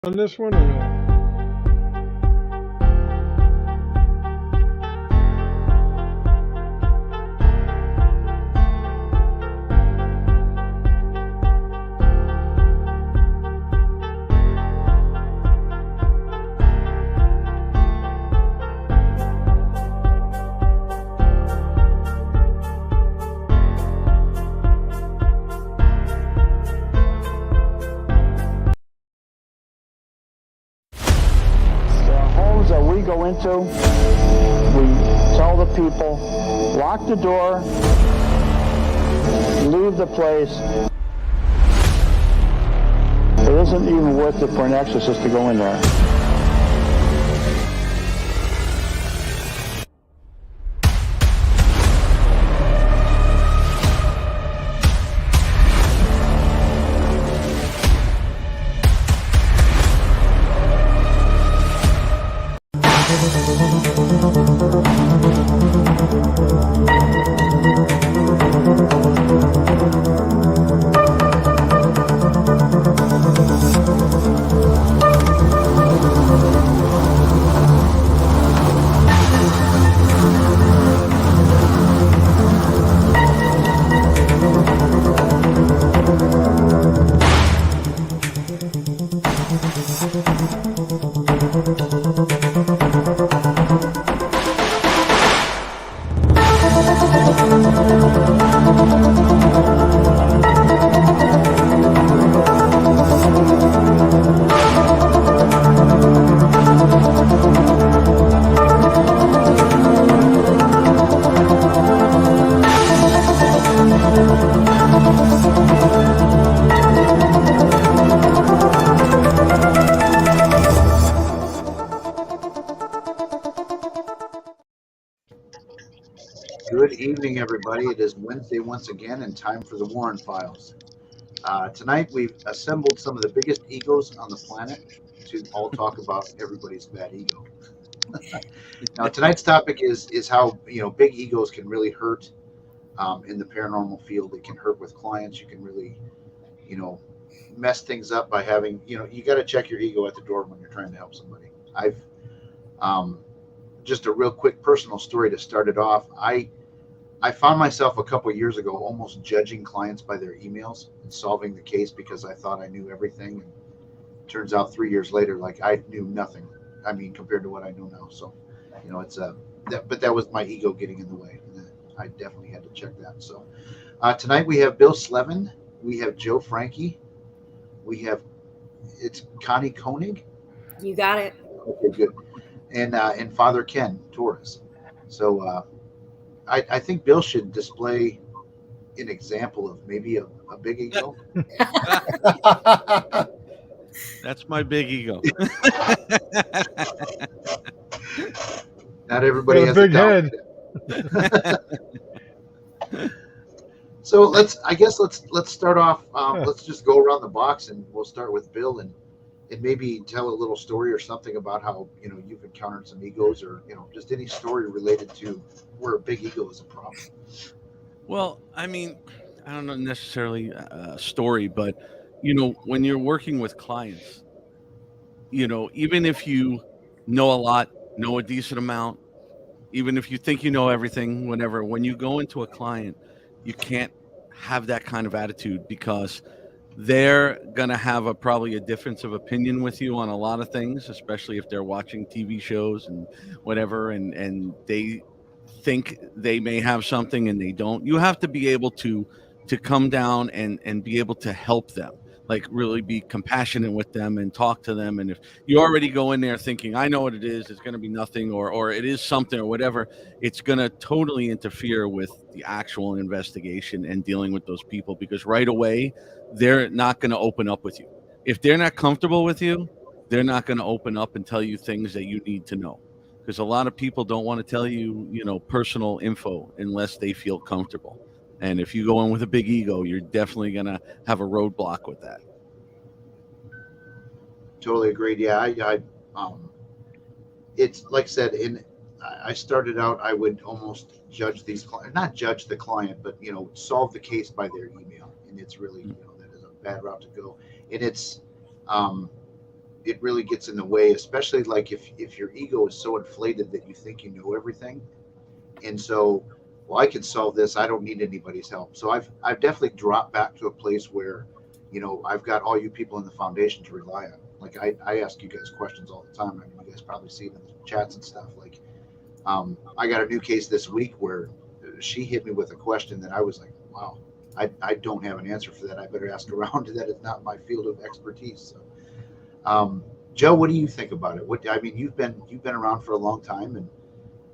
On this one or no? That we go into, we tell the people, lock the door, leave the place. It isn't even worth it for an exorcist to go in there. Good evening, everybody. It is Wednesday once again and time for the Warren Files. Tonight we've assembled some of the biggest egos on the planet to all talk about everybody's bad ego. Now tonight's topic is how big egos can really hurt in the paranormal field. It can hurt with clients. You can really mess things up by having you got to check your ego at the door when you're trying to help somebody. I've just a real quick personal story to start it off. I found myself a couple of years ago almost judging clients by their emails and solving the case because I thought I knew everything. And turns out 3 years later, like I knew nothing. I mean, compared to what I know now. So, it's but that was my ego getting in the way. And I definitely had to check that. So tonight we have Bill Slevin. We have Joe Frankie. It's Connie Koenig. You got it. Okay, good. And Father Ken Torres. So, I think Bill should display an example of maybe a big ego. That's my big ego. Not everybody has a big head. So let's start off. Let's just go around the box and we'll start with Bill and maybe tell a little story or something about how you've encountered some egos or just any story related to where a big ego is a problem. Well, I mean, I don't know necessarily a story, but when you're working with clients, even if you know a lot, know a decent amount, even if you think you know everything, whatever, when you go into a client, you can't have that kind of attitude because they're going to have probably a difference of opinion with you on a lot of things, especially if they're watching TV shows and whatever, and they think they may have something and they don't. You have to be able to come down and be able to help them, like really be compassionate with them and talk to them. And if you already go in there thinking, I know what it is, it's going to be nothing, or it is something or whatever, it's going to totally interfere with the actual investigation and dealing with those people, because right away, they're not going to open up with you. If they're not comfortable with you, they're not going to open up and tell you things that you need to know. Because a lot of people don't want to tell you, personal info unless they feel comfortable. And if you go in with a big ego, you're definitely going to have a roadblock with that. Totally agreed. Yeah, it's like I said, I started out, I would almost judge these clients, not judge the client, but, solve the case by their email. And it's really, that is a bad route to go. And it's, it really gets in the way, especially like if your ego is so inflated that you think you know everything, and so, well, I can solve this. I don't need anybody's help. So I've definitely dropped back to a place where, I've got all you people in the foundation to rely on. Like I ask you guys questions all the time. I mean, you guys probably see it in the chats and stuff. Like, I got a new case this week where she hit me with a question that I was like, wow, I don't have an answer for that. I better ask around. That is not my field of expertise. So, Joe, what do you think about it? What I mean, you've been around for a long time,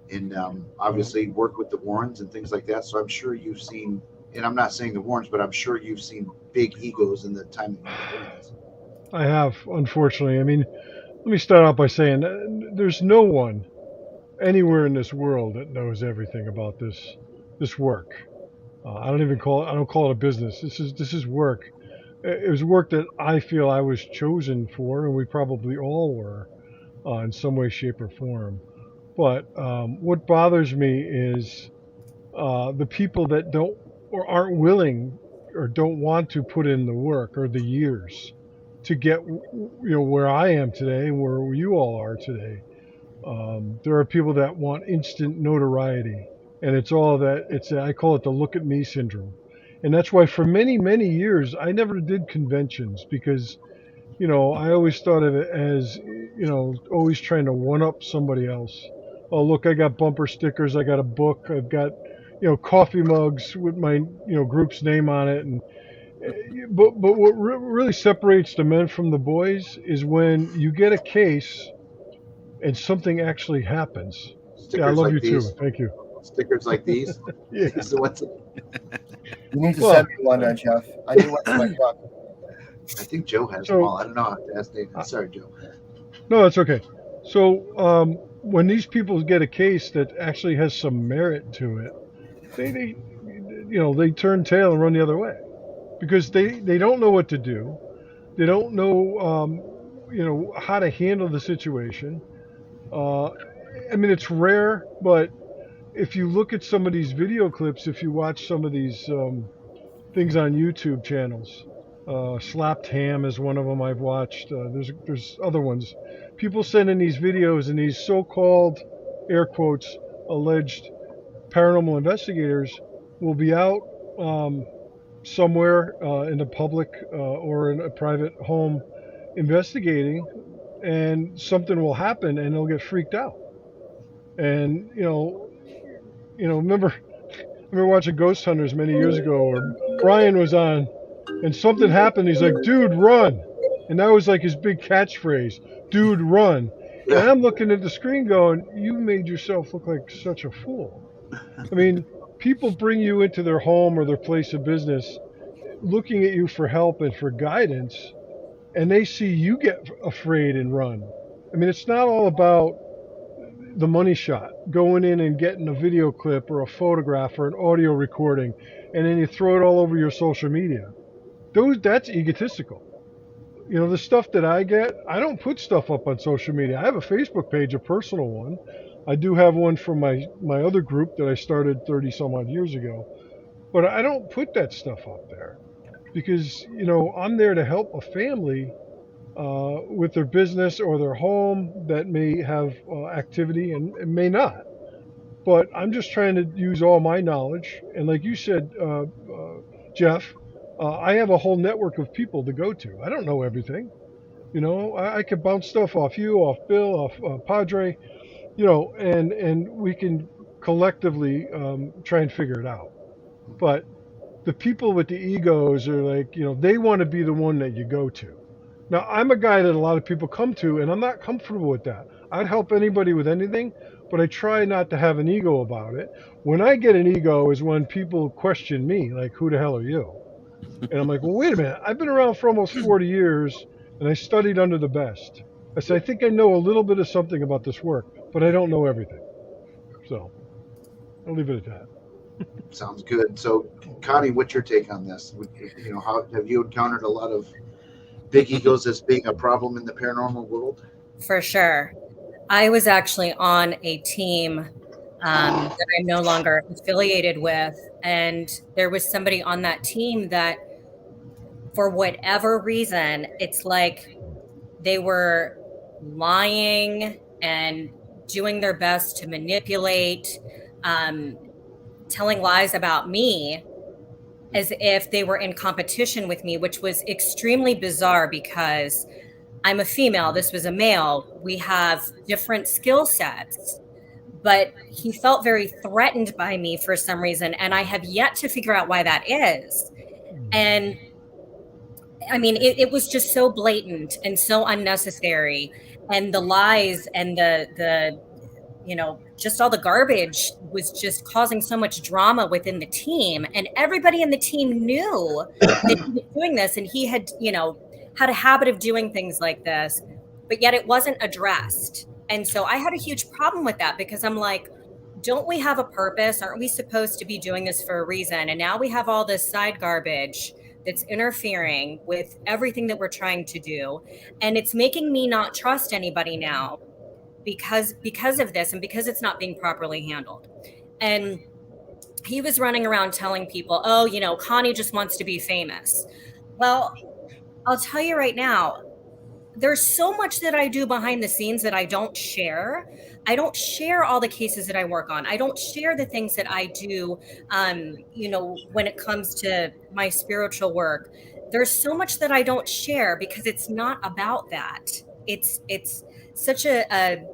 and obviously worked with the Warrens and things like that. So I'm sure you've seen, and I'm not saying the Warrens, but I'm sure you've seen big egos in the time that you've been doing this. I have, unfortunately. I mean, let me start out by saying there's no one anywhere in this world that knows everything about this work. I don't call it a business. This is work. It was work that I feel I was chosen for, and we probably all were, in some way, shape, or form. But what bothers me is the people that don't or aren't willing or don't want to put in the work or the years to get where I am today and where you all are today. There are people that want instant notoriety, and it's all that I call it the look at me syndrome, and that's why for many years I never did conventions because I always thought of it as always trying to one up somebody else. Oh, look, I got bumper stickers, I got a book, I've got coffee mugs with my group's name on it, and but what really separates the men from the boys is when you get a case and something actually happens. Yeah, I Stickers love like you too. these, Thank you. stickers like these. Yeah. These are what's. You need to Well, send me one, Jeff. I need one for my truck. I think Joe has them so all. I don't know. I have to ask Dana. Sorry, Joe. no, that's okay. So when these people get a case that actually has some merit to it, they turn tail and run the other way because they don't know what to do. They don't know how to handle the situation. I mean, it's rare, but if you look at some of these video clips, if you watch some of these things on YouTube channels, Slapped Ham is one of them I've watched. There's other ones. People send in these videos, and these so-called air quotes alleged paranormal investigators will be out somewhere in the public or in a private home investigating, and something will happen, and they'll get freaked out. And remember watching Ghost Hunters many years ago, where Brian was on, and something happened. He's like, "Dude, run!" And that was like his big catchphrase, "Dude, run!" And I'm looking at the screen, going, "You made yourself look like such a fool." I mean, people bring you into their home or their place of business, looking at you for help and for guidance, and they see you get afraid and run. I mean, it's not all about the money shot, going in and getting a video clip or a photograph or an audio recording, and then you throw it all over your social media. That's egotistical. The stuff that I get, I don't put stuff up on social media. I have a Facebook page, a personal one. I do have one for my other group that I started 30 some odd years ago, but I don't put that stuff up there because I'm there to help a family with their business or their home that may have activity and may not. But I'm just trying to use all my knowledge. And like you said, Jeff, I have a whole network of people to go to. I don't know everything. I could bounce stuff off you, off Bill, off Padre, and we can collectively try and figure it out. But the people with the egos are like, they want to be the one that you go to. Now, I'm a guy that a lot of people come to, and I'm not comfortable with that. I'd help anybody with anything, but I try not to have an ego about it. When I get an ego is when people question me, like, who the hell are you? And I'm like, well, wait a minute. I've been around for almost 40 years, and I studied under the best. I said, I think I know a little bit of something about this work, but I don't know everything. So I'll leave it at that. Sounds good. So, Connie, what's your take on this? How have you encountered a lot of big egos as being a problem in the paranormal world? For sure. I was actually on a team that I'm no longer affiliated with. And there was somebody on that team that, for whatever reason, it's like They were lying and doing their best to manipulate, telling lies about me as if they were in competition with me, which was extremely bizarre because I'm a female, this was a male. We have different skill sets, but he felt very threatened by me for some reason. And I have yet to figure out why that is. And I mean, it was just so blatant and so unnecessary. And the lies and the just all the garbage was just causing so much drama within the team. And everybody in the team knew that he was doing this, and he had, had a habit of doing things like this, but yet it wasn't addressed. And so I had a huge problem with that because I'm like, don't we have a purpose? Aren't we supposed to be doing this for a reason? And now we have all this side garbage that's interfering with everything that we're trying to do. And it's making me not trust anybody now because of this and because it's not being properly handled. And he was running around telling people, oh, Connie just wants to be famous. Well, I'll tell you right now, there's so much that I do behind the scenes that I don't share. I don't share all the cases that I work on. I don't share the things that I do, when it comes to my spiritual work. There's so much that I don't share because it's not about that. It's such a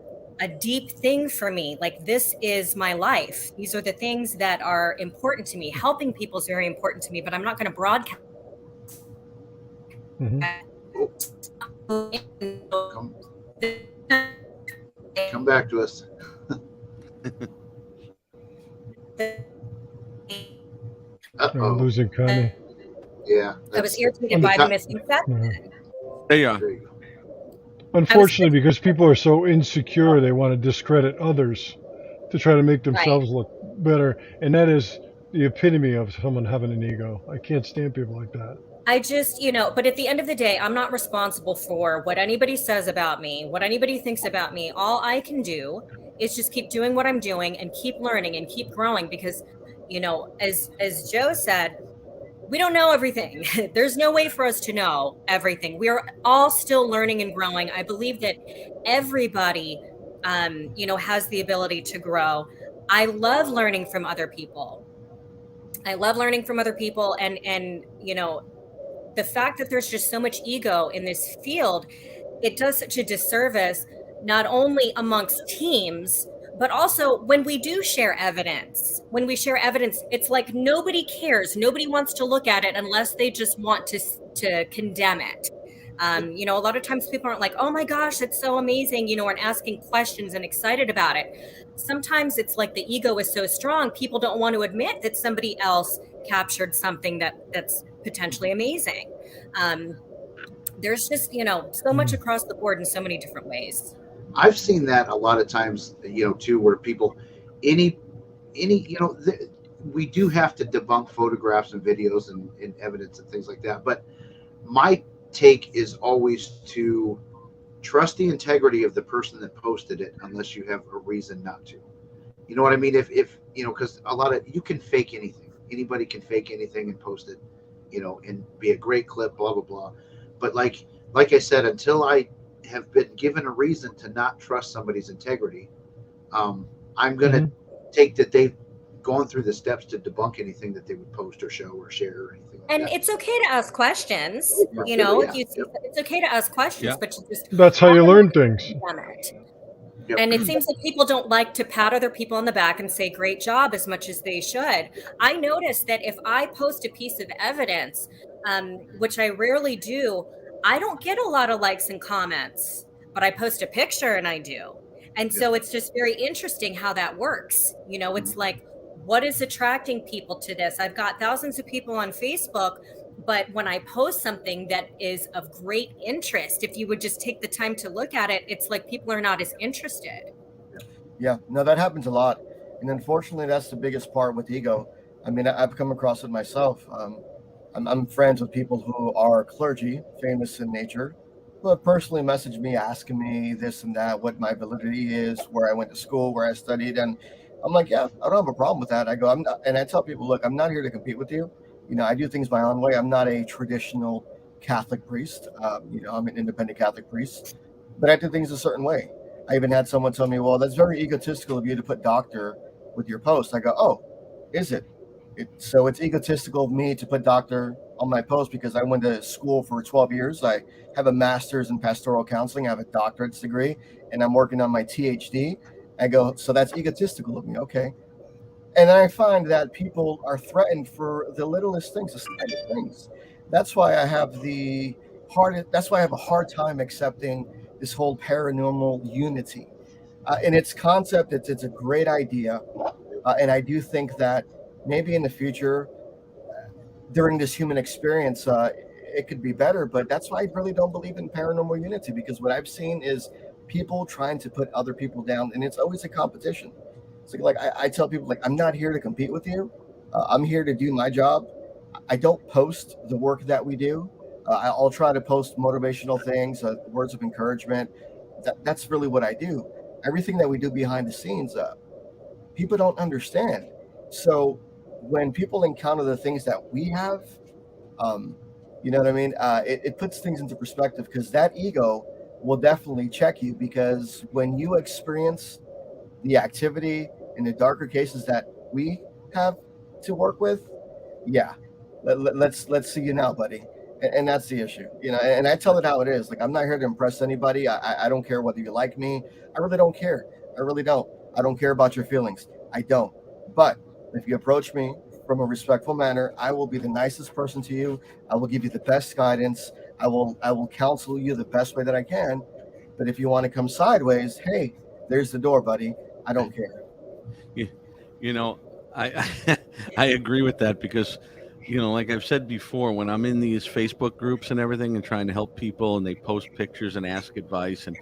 deep thing for me. Like, this is my life. These are the things that are important to me. Helping people is very important to me, but I'm not going to broadcast. Come back to us. I'm losing Connie. Yeah. I was irritated by the missing section. There you are. There you go. Unfortunately, because people are so insecure, they want to discredit others to try to make themselves look better. And that is the epitome of someone having an ego. I can't stand people like that. I just, but at the end of the day, I'm not responsible for what anybody says about me, what anybody thinks about me. All I can do is just keep doing what I'm doing and keep learning and keep growing because, as Joe said, we don't know everything. There's no way for us to know everything. We are all still learning and growing. I believe that everybody, has the ability to grow. I love learning from other people. And the fact that there's just so much ego in this field, it does such a disservice, not only amongst teams, but also when we do share evidence. When we share evidence, it's like nobody cares. Nobody wants to look at it unless they just want to condemn it. A lot of times people aren't like, oh my gosh, that's so amazing, and asking questions and excited about it. Sometimes it's like the ego is so strong, people don't want to admit that somebody else captured something that's potentially amazing. There's just, so much across the board in so many different ways. I've seen that a lot of times, too, where people, we do have to debunk photographs and videos and evidence and things like that. But my take is always to trust the integrity of the person that posted it, unless you have a reason not to. You know what I mean? If because you can fake anything. Anybody can fake anything and post it, and be a great clip, blah, blah, blah. But like I said, until I have been given a reason to not trust somebody's integrity, I'm going to take that they've gone through the steps to debunk anything that they would post or show or share or anything like and that. It's okay to ask questions. It's okay to ask questions, but you just that's how you learn things. Yep. And it seems like people don't like to pat other people on the back and say great job as much as they should. I noticed that if I post a piece of evidence, which I rarely do, I don't get a lot of likes and comments, but I post a picture and I do. And so it's just very interesting how that works. It's like, what is attracting people to this? I've got thousands of people on Facebook, but when I post something that is of great interest, if you would just take the time to look at it, it's like people are not as interested. Yeah, no, that happens a lot. And unfortunately, that's the biggest part with ego. I mean, I've come across it myself. I'm friends with people who are clergy, famous in nature, who have personally messaged me asking me this and that, what my validity is, where I went to school, where I studied. And I'm like, yeah, I don't have a problem with that. I go, and I tell people, look, I'm not here to compete with you. I do things my own way. I'm not a traditional Catholic priest. I'm an independent Catholic priest, but I do things a certain way. I even had someone tell me, "Well, that's very egotistical of you to put doctor with your post." I go, "Oh, is it? So it's egotistical of me to put doctor on my post because I went to school for 12 years. I have a master's in pastoral counseling. I have a doctorate's degree, and I'm working on my THD." I go, "So that's egotistical of me, okay?" And I find that people are threatened for the littlest things, the slightest things. That's why I have the That's why I have a hard time accepting this whole paranormal unity. In its concept, it's a great idea, and I do think that maybe in the future, during this human experience, it could be better. But that's why I really don't believe in paranormal unity, because what I've seen is people trying to put other people down, and it's always a competition. So like I tell people, like, I'm not here to compete with you. I'm here to do my job. I don't post the work that we do. I'll try to post motivational things, words of encouragement. That's really what I do. Everything that we do behind the scenes, people don't understand. So when people encounter the things that we have, um, you know what I mean? It puts things into perspective, because that ego will definitely check you, because when you experience the activity in the darker cases that we have to work with, yeah, let's see you now, buddy. And that's the issue, and I tell it how it is. Like, I'm not here to impress anybody. I don't care whether you like me. I really don't care. I really don't. I don't care about your feelings. I don't. But if you approach me from a respectful manner, I will be the nicest person to you. I will give you the best guidance. I will counsel you the best way that I can. But if you want to come sideways, hey, there's the door, buddy. I don't care. You, you know, I I agree with that because, like I've said before, when I'm in these Facebook groups and everything and trying to help people and they post pictures and ask advice, and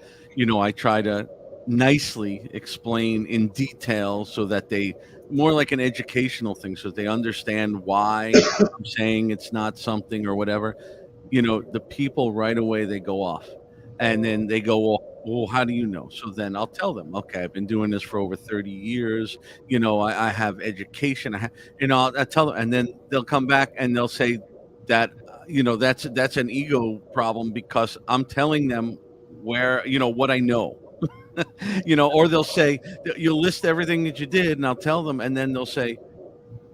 I try to nicely explain in detail so that they more like an educational thing so they understand why I'm saying it's not something or whatever. The people right away, they go off, and then they go, well, how do you know? So then I'll tell them, okay, I've been doing this for over 30 years. I have education. I tell them, and then they'll come back and they'll say that, that's an ego problem because I'm telling them where, what I know. Or they'll say, you'll list everything that you did, and I'll tell them, and then they'll say,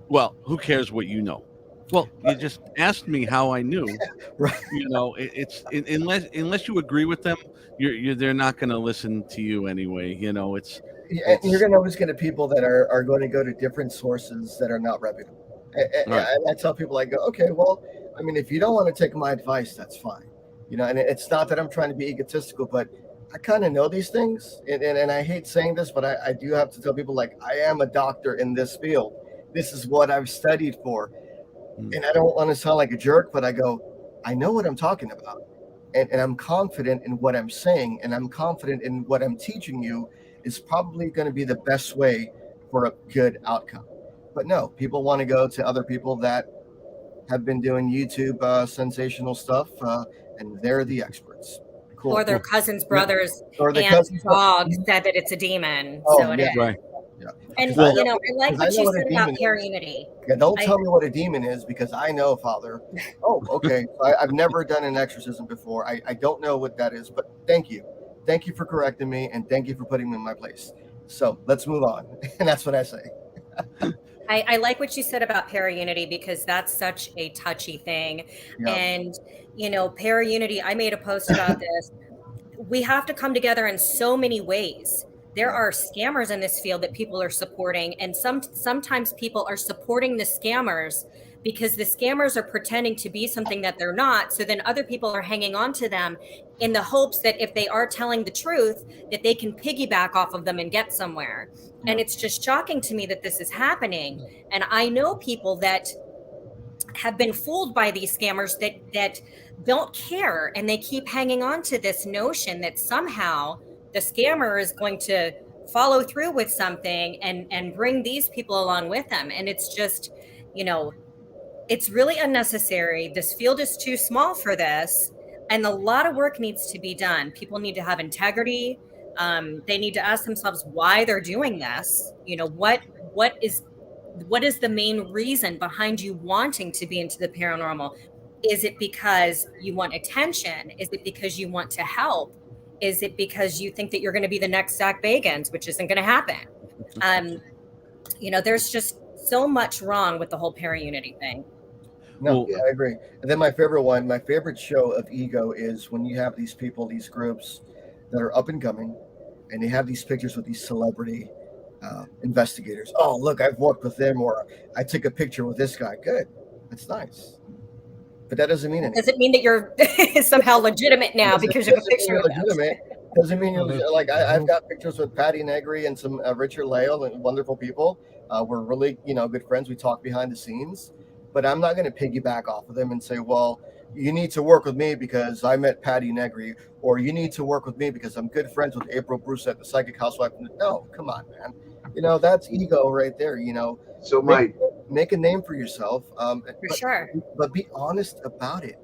well, who cares what you know? Well, you just asked me how I knew. Right. Unless you agree with them, they're not going to listen to you anyway. And you're It's going to always get people that are going to go to different sources that are not reputable. right. And I tell people, I go, okay, well, I mean, if you don't want to take my advice, that's fine. And it's not that I'm trying to be egotistical, but I kind of know these things. And I hate saying this, but I do have to tell people, like, I am a doctor in this field. This is what I've studied for. And I don't want to sound like a jerk, but I go, I know what I'm talking about. And I'm confident in what I'm saying, and I'm confident in what I'm teaching you is probably going to be the best way for a good outcome. But no, people want to go to other people that have been doing YouTube sensational stuff, and they're the experts. Cool. Or their cousins, Yeah. brothers, Or the and cousins. dog said that it's a demon. Oh, So it yeah. is. Right. Yeah. And, Well, I like 'cause I what know you what a said about demon is. paraunity. Yeah, don't I- tell me what a demon is, because I know, Father. Oh, okay. I've never done an exorcism before. I don't know what that is, but thank you. Thank you for correcting me, and thank you for putting me in my place. So let's move on. And that's what I say. I like what you said about paraunity, because that's such a touchy thing. Yeah. And, paraunity, I made a post about this. We have to come together in so many ways. There are scammers in this field that people are supporting, and sometimes people are supporting the scammers because the scammers are pretending to be something that they're not. So then other people are hanging on to them in the hopes that if they are telling the truth, that they can piggyback off of them and get somewhere. And it's just shocking to me that this is happening. And I know people that have been fooled by these scammers that don't care, and they keep hanging on to this notion that somehow the scammer is going to follow through with something and bring these people along with them. And it's just, it's really unnecessary. This field is too small for this, and a lot of work needs to be done. People need to have integrity. They need to ask themselves why they're doing this. What is the main reason behind you wanting to be into the paranormal? Is it because you want attention? Is it because you want to help? Is it because you think that you're going to be the next Zach Bagans, which isn't going to happen? There's just so much wrong with the whole para-unity thing. No, Well, I agree. And then my favorite show of ego is when you have these people, these groups that are up and coming, and they have these pictures with these celebrity investigators. Oh, look, I've worked with them, or I took a picture with this guy. Good, that's nice, but that doesn't mean anything. Does it mean that you're somehow legitimate now because you have a Doesn't picture mean with you're us? legitimate. Doesn't mean you're Oh, legit. Like I've got pictures with Patty Negri and some Richard Lale and wonderful people. We're really good friends. We talk behind the scenes, but I'm not going to piggyback off of them and say, well, you need to work with me because I met Patty Negri, or you need to work with me because I'm good friends with April Brucette, the psychic housewife. No, come on, man. That's ego right there. So Make a name for yourself, For sure. but be honest about it.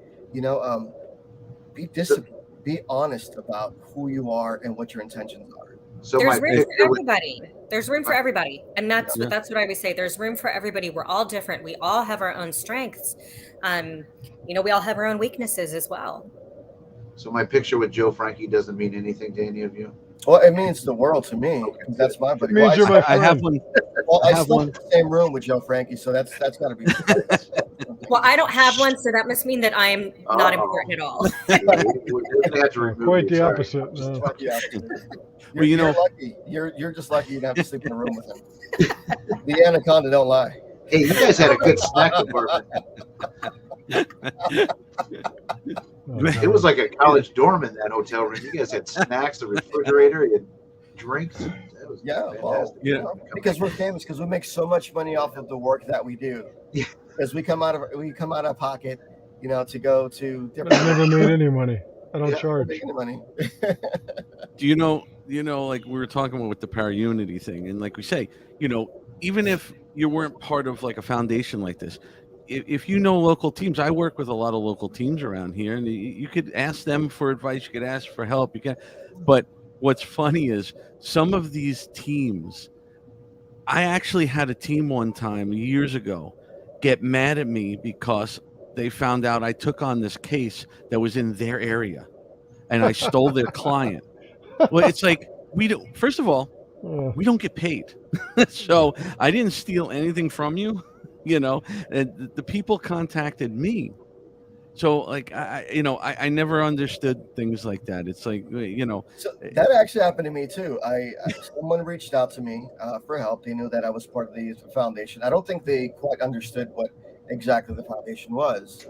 Be disciplined. Be honest about who you are and what your intentions are. So There's my room for picture with, everybody. There's room for everybody, and that's Yeah. what I always say. There's room for everybody. We're all different. We all have our own strengths. We all have our own weaknesses as well. so my picture with Joe Frankie doesn't mean anything to any of you. Well, it means the world to me. Okay. That's my buddy. It means you're my I have friend. one. Well, I I have slept one. in the same room with Joe Frankie, so that's got to be. Well, I don't have one, so that must mean that I'm not Uh-oh. important at all. We're gonna have to remove Quite you, the sorry. opposite. No. Yeah. Well, You're lucky. You're just lucky you don't have to sleep in a room with him. The anaconda don't lie. Hey, you guys had a good snack department. Oh, It was like a college dorm in that hotel room. You guys had snacks, the refrigerator, you had drinks. That was Yeah, well, fantastic. Yeah. because we're famous, because we make so much money off of the work that we do. Yeah. Because we come out of pocket, to go to I've different. never made any money. I don't Yeah. charge. Making the money. Do you know, like we were talking about with the para-unity thing, and like we say, even if you weren't part of like a foundation like this, if you know local teams, I work with a lot of local teams around here, and you could ask them for advice, you could ask for help, but what's funny is some of these teams, I actually had a team one time years ago get mad at me because they found out I took on this case that was in their area and I stole their client. Well, it's like, first of all, we don't get paid. So I didn't steal anything from you, and the people contacted me. So like, I never understood things like that. It's like, So that actually happened to me too. Someone reached out to me for help. They knew that I was part of the foundation. I don't think they quite understood what exactly the foundation was.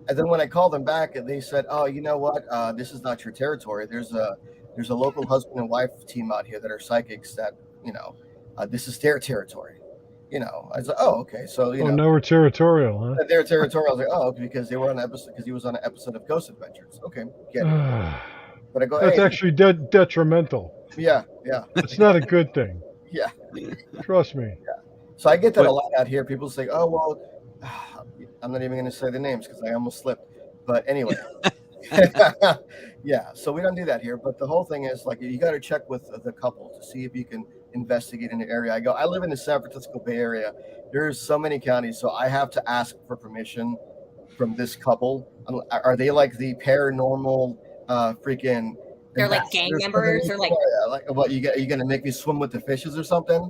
And then when I called them back, they said, "Oh, you know what? This is not your territory. There's a local husband and wife team out here that are psychics. That this is their territory." I was like, "Oh, okay." So now we're territorial, huh? their territory. I was like, "Oh, because they were on an episode because he was on an episode of Ghost Adventures." Okay, get it. But I go, That's "Hey, actually detrimental. yeah." It's not a good thing. Yeah. Trust me. So I get that But- a lot out here. People say, "Oh, well," I'm not even going to say the names because I almost slipped. But anyway, yeah. So we don't do that here. But the whole thing is like you got to check with the couple to see if you can investigate in the area. I live in the San Francisco Bay Area. There's so many counties, so I have to ask for permission from this couple. Are they like the paranormal freaking? They're like gang members, or like What you gonna make me swim with the fishes or something?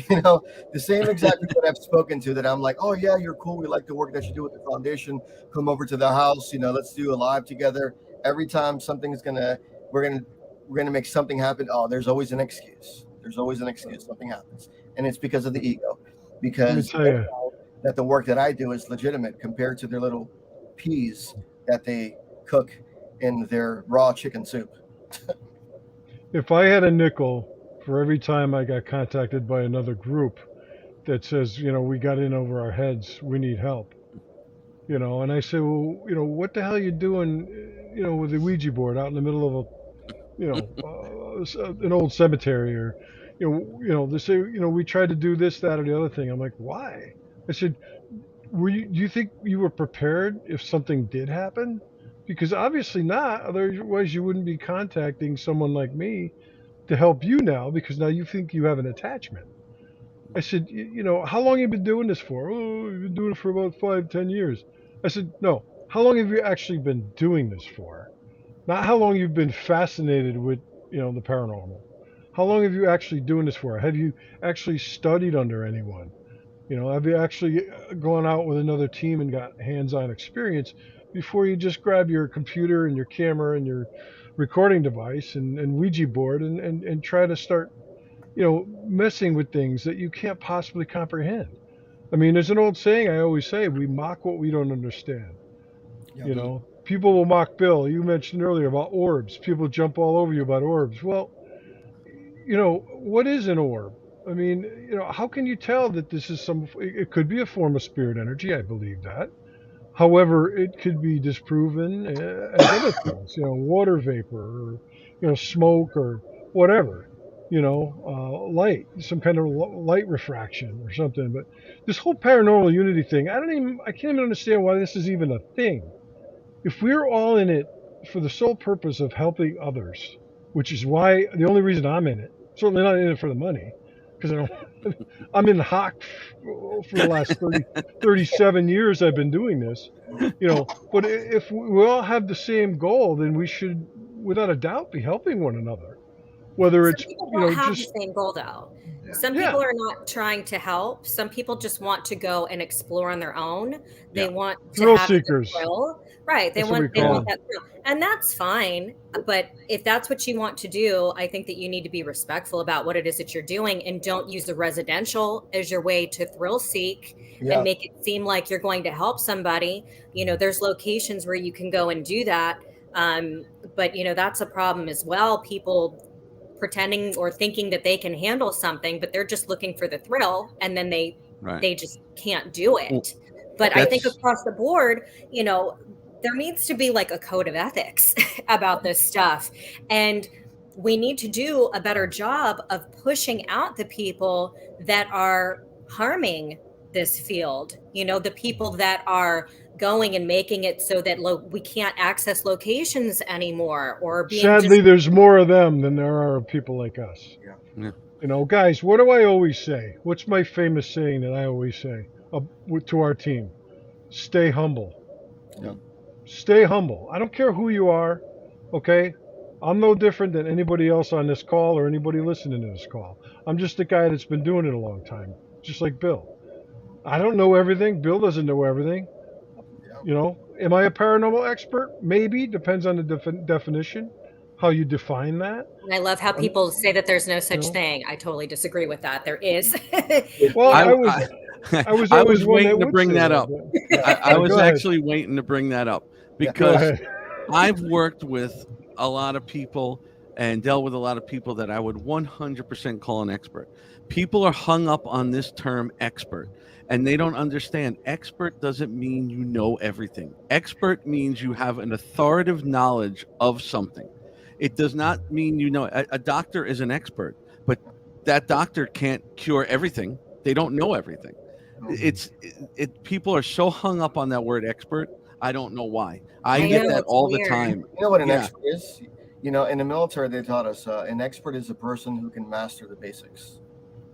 The same exact people that I've spoken to that I'm like, oh yeah, you're cool. We like the work that you do with the foundation. Come over to the house. Let's do a live together. Every time we're gonna make something happen. Oh, there's always an excuse. There's always an excuse. Something happens, and it's because of the ego. Because tell they you. know that the work that I do is legitimate compared to their little peas that they cook in their raw chicken soup. If I had a nickel for every time I got contacted by another group that says, we got in over our heads, we need help, and I say, well, what the hell are you doing, with the Ouija board out in the middle of an old cemetery, or, they say, we tried to do this, that, or the other thing. I'm like, why? I said, do you think you were prepared if something did happen? Because obviously not. Otherwise, you wouldn't be contacting someone like me to help you now, because now you think you have an attachment. I said, how long have you been doing this for? Oh, you've been doing it for about 5-10 years. I said, no. how long have you actually been doing this for? Not how long you've been fascinated with, the paranormal. How long have you actually doing this for? Have you actually studied under anyone? Have you actually gone out with another team and got hands-on experience before you just grab your computer and your camera and your recording device and Ouija board and try to start, messing with things that you can't possibly comprehend? I mean, there's an old saying I always say: we mock what we don't understand. Yeah. People will mock Bill. You mentioned earlier about orbs. People jump all over you about orbs. Well, what is an orb? I mean, how can you tell that this is it could be a form of spirit energy. I believe that. However, it could be disproven as other things, water vapor or, smoke or whatever, light, some kind of light refraction or something. But this whole paranormal unity thing, I can't even understand why this is even a thing. If we're all in it for the sole purpose of helping others, which is why the only reason I'm in it, certainly not in it for the money, because I'm in hock for the last 37 years I've been doing this, but if we all have the same goal, then we should, without a doubt, be helping one another. Whether Some it's, people don't have just, the same goal, though. Yeah. Some yeah, people are not trying to help. Some people just want to go and explore on their own. They Yeah. want to thrill have the seekers. thrill. Right. They That's what we want call them. that thrill. And that's fine. But if that's what you want to do, I think that you need to be respectful about what it is that you're doing, and don't use the residential as your way to thrill seek Yeah. and make it seem like you're going to help somebody. There's locations where you can go and do that. But that's a problem as well. People pretending or thinking that they can handle something, but they're just looking for the thrill, and then they just can't do it. But I think across the board, there needs to be like a code of ethics about this stuff, and we need to do a better job of pushing out the people that are harming this field, the people that are going and making it so that we can't access locations anymore, or being Sadly, there's more of them than there are of people like us. Yeah. Guys, what do I always say? What's my famous saying that I always say to our team? Stay humble. Yeah. Stay humble. I don't care who you are, okay? I'm no different than anybody else on this call or anybody listening to this call. I'm just a guy that's been doing it a long time, just like Bill. I don't know everything. Bill doesn't know everything. Am I a paranormal expert? Maybe. Depends on the definition, how you define that. And I love how people say that there's no such thing. I totally disagree with that. There is. Well, I was waiting to bring that up. I was actually waiting to bring that up because I've worked with a lot of people and dealt with a lot of people that I would 100% call an expert. People are hung up on this term expert, and they don't understand. Expert doesn't mean you know everything. Expert means you have an authoritative knowledge of something. It does not mean a doctor is an expert, but that doctor can't cure everything. They don't know everything. People are so hung up on that word expert. I don't know why. I get that all the time. You know what an expert is? In the military, they taught us an expert is a person who can master the basics.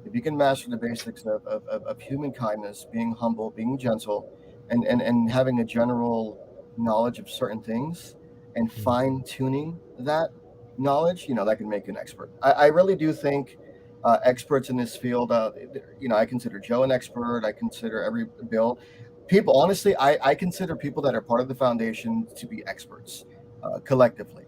If you can master the basics of human kindness, being humble, being gentle, and having a general knowledge of certain things, and fine-tuning that knowledge, that can make you an expert. I really do think experts in this field, I consider Joe an expert. I consider Bill. People, honestly, I consider people that are part of the foundation to be experts collectively.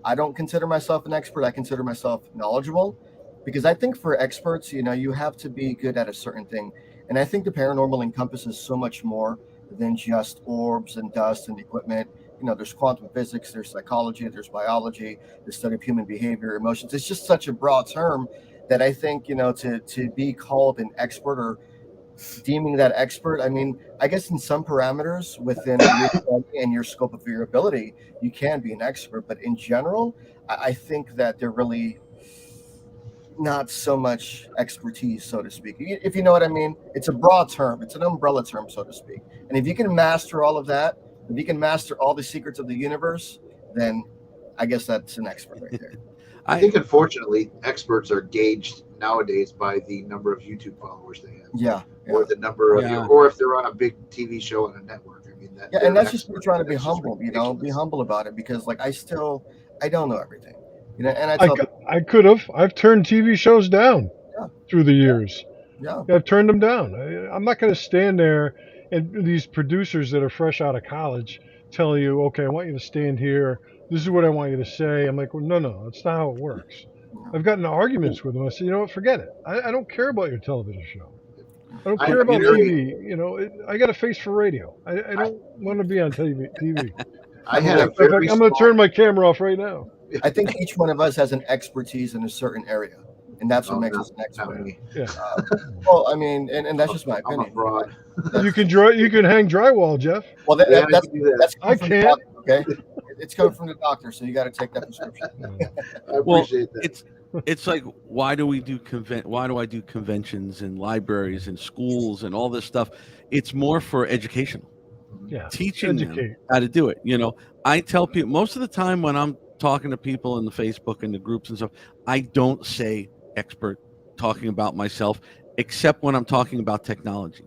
I don't consider myself an expert. I consider myself knowledgeable, because I think for experts, you have to be good at a certain thing. And I think the paranormal encompasses so much more than just orbs and dust and equipment. There's quantum physics, there's psychology, there's biology, the study of human behavior, emotions. It's just such a broad term that I think, to be called an expert or deeming that expert, I guess in some parameters within your study and your scope of your ability, you can be an expert. But in general, I think that they're really not so much expertise, so to speak. If you know what I mean, it's a broad term. It's an umbrella term, so to speak. And if you can master all of that, if you can master all the secrets of the universe, then I guess that's an expert right there. I think, unfortunately, experts are gauged nowadays by the number of YouTube followers they have. Yeah. Or the number of or if they're on a big TV show on a network. Yeah, and that's just me trying to be humble, be humble about it, because like I don't know everything, and I tell people, I could have. I've turned TV shows down yeah, through the years. yeah, I've turned them down. I'm not going to stand there and these producers that are fresh out of college tell you, okay, I want you to stand here. This is what I want you to say. I'm like, well, no, that's not how it works. yeah. I've gotten into arguments with them. I said, you know what, forget it. I don't care about your television show. I don't I care about agree. TV. I got a face for radio. I don't want to be on TV. I had a In fact, very I'm going to small. turn my camera off right now. I think each one of us has an expertise in a certain area, and that's what Oh, makes not- us an not expert. me. Yeah. Well, I mean, and that's just my I'm a opinion. fraud. You can hang drywall, Jeff. Well, Yeah, I that's can do that. that's coming I from the can't. doctor, okay? It's coming from the doctor, so you got to take that prescription. I Well, appreciate that. it's like, why do I do conventions and libraries and schools and all this stuff? It's more for educational, Yeah. teaching them Educate. how to do it. I tell people most of the time when I'm talking to people in the Facebook and the groups and stuff, I don't say expert talking about myself, except when I'm talking about technology.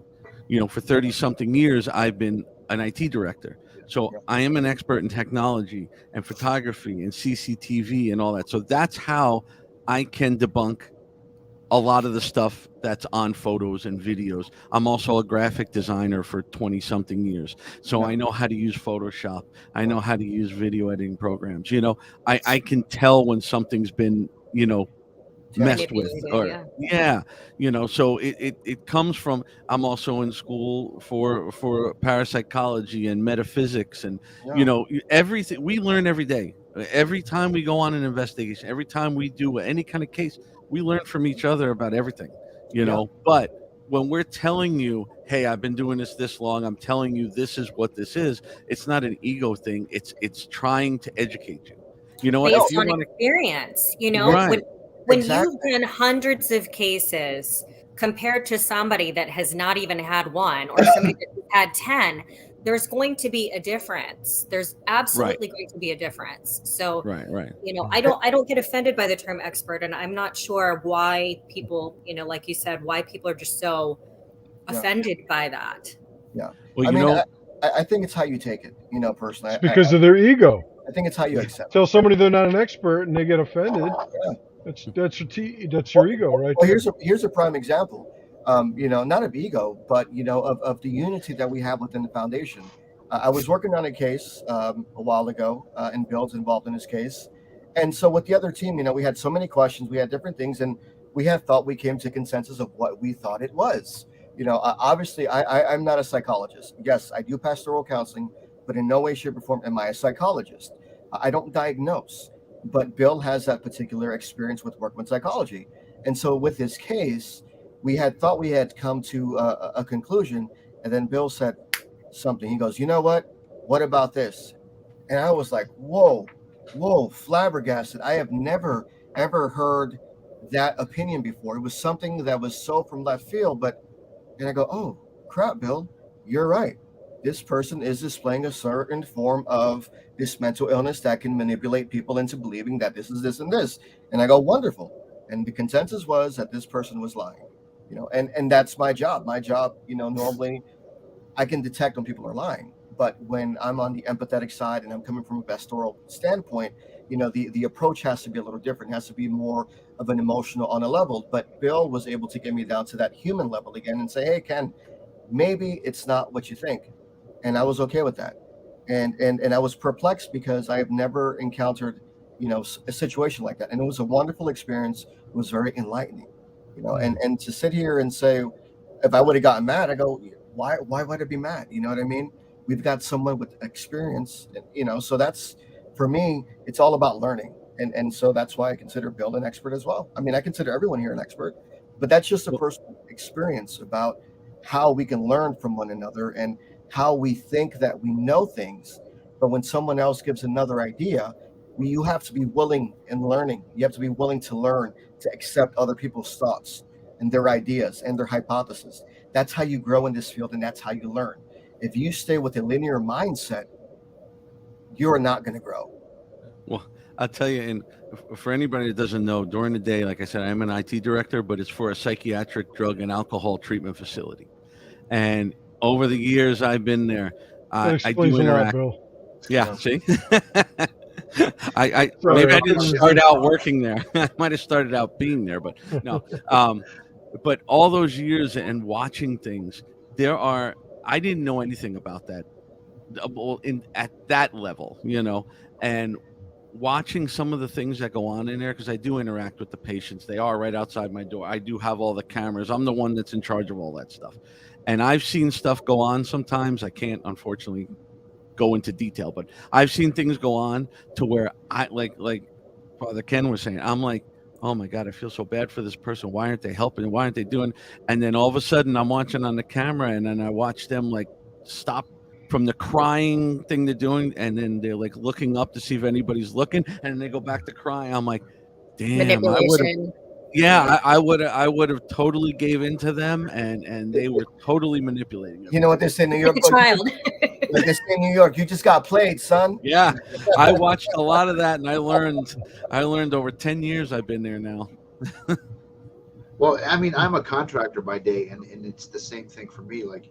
For 30 something years, I've been an IT director. So I am an expert in technology and photography and CCTV and all that. So that's how I can debunk a lot of the stuff that's on photos and videos. I'm also a graphic designer for 20 something years. So I know how to use Photoshop. I know how to use video editing programs. I can tell when something's been, messed with, Manipulated, or yeah. so it comes from, I'm also in school for parapsychology and metaphysics, and everything we learn every day. Every time we go on an investigation, every time we do any kind of case, we learn from each other about everything. But when we're telling you, hey, I've been doing this long, I'm telling you this is what this is, it's not an ego thing. It's trying to educate you. If Based you on want to, experience, right, when Exactly. you've done hundreds of cases compared to somebody that has not even had one, or somebody that had 10, there's going to be a difference. There's absolutely going to be a difference. So, right. I don't get offended by the term expert, and I'm not sure why people, like you said, why people are just so offended by that. Yeah. Well, I mean, I think it's how you take it, personally. It's because of their ego. I think it's how you accept it. Tell somebody they're not an expert and they get offended. That's your ego, right? Well, here's a prime example. Not of ego, but of the unity that we have within the foundation. I was working on a case a while ago, and Bill's involved in this case. And so with the other team, we had so many questions, we had different things, and we had thought we came to consensus of what we thought it was. Obviously, I'm not a psychologist. Yes, I do pastoral counseling, but in no way, shape, or form am I a psychologist. I don't diagnose, but Bill has that particular experience with workman psychology. And so with this case, we had thought we had come to a conclusion, and then Bill said something. He goes, you know what about this? And I was like, whoa, flabbergasted. I have never ever heard that opinion before. It was something that was so from left field, and I go, oh crap, Bill, you're right. This person is displaying a certain form of this mental illness that can manipulate people into believing that this is this and this. And I go, wonderful. And the consensus was that this person was lying, and that's my job. My job, normally I can detect when people are lying, but when I'm on the empathetic side and I'm coming from a pastoral standpoint, the approach has to be a little different. It has to be more of an emotional on a level. But Bill was able to get me down to that human level again and say, hey, Ken, maybe it's not what you think. And I was okay with that. And I was perplexed because I have never encountered, a situation like that. And it was a wonderful experience. It was very enlightening, and to sit here and say, if I would have gotten mad, I go, why would I be mad? You know what I mean? We've got someone with experience, so that's, for me, it's all about learning. And so that's why I consider Bill an expert as well. I mean, I consider everyone here an expert, but that's just a personal experience about how we can learn from one another and how we think that we know things. But when someone else gives another idea, you have to be willing and learning. You have to be willing to learn, to accept other people's thoughts and their ideas and their hypotheses. That's how you grow in this field, and that's how you learn. If you stay with a linear mindset, you're not going to grow. Well, I'll tell you, and for anybody that doesn't know, during the day, like I said, I'm an IT director, but it's for a psychiatric drug and alcohol treatment facility. And over the years I've been there, That I do explains a lot, interact. Bill. Yeah, see, I Sorry, maybe I I didn't couldn't start resist. out working there. I might have started out being there, but no. Um, but all those years and watching things, I didn't know anything about that well, in at that level, and watching some of the things that go on in there because I do interact with the patients. They are right outside my door. I do have all the cameras. I'm the one that's in charge of all that stuff, and I've seen stuff go on. Sometimes I can't, unfortunately, go into detail, but I've seen things go on to where I like Father Ken was saying, I'm like, oh my God, I feel so bad for this person. Why aren't they helping? Why aren't they doing? And then all of a sudden I'm watching on the camera and then I watch them like stop from the crying thing they're doing. And then they're like looking up to see if anybody's looking. And then they go back to crying. I'm like, damn, I would have, Manipulation. yeah, I would have totally gave in to them and they were totally manipulating You know what they say in New York? Like a child. Like they say in New York, you just got played, son. Yeah, I watched a lot of that, and I learned over 10 years I've been there now. Well, I mean, I'm a contractor by day, and it's the same thing for me. Like,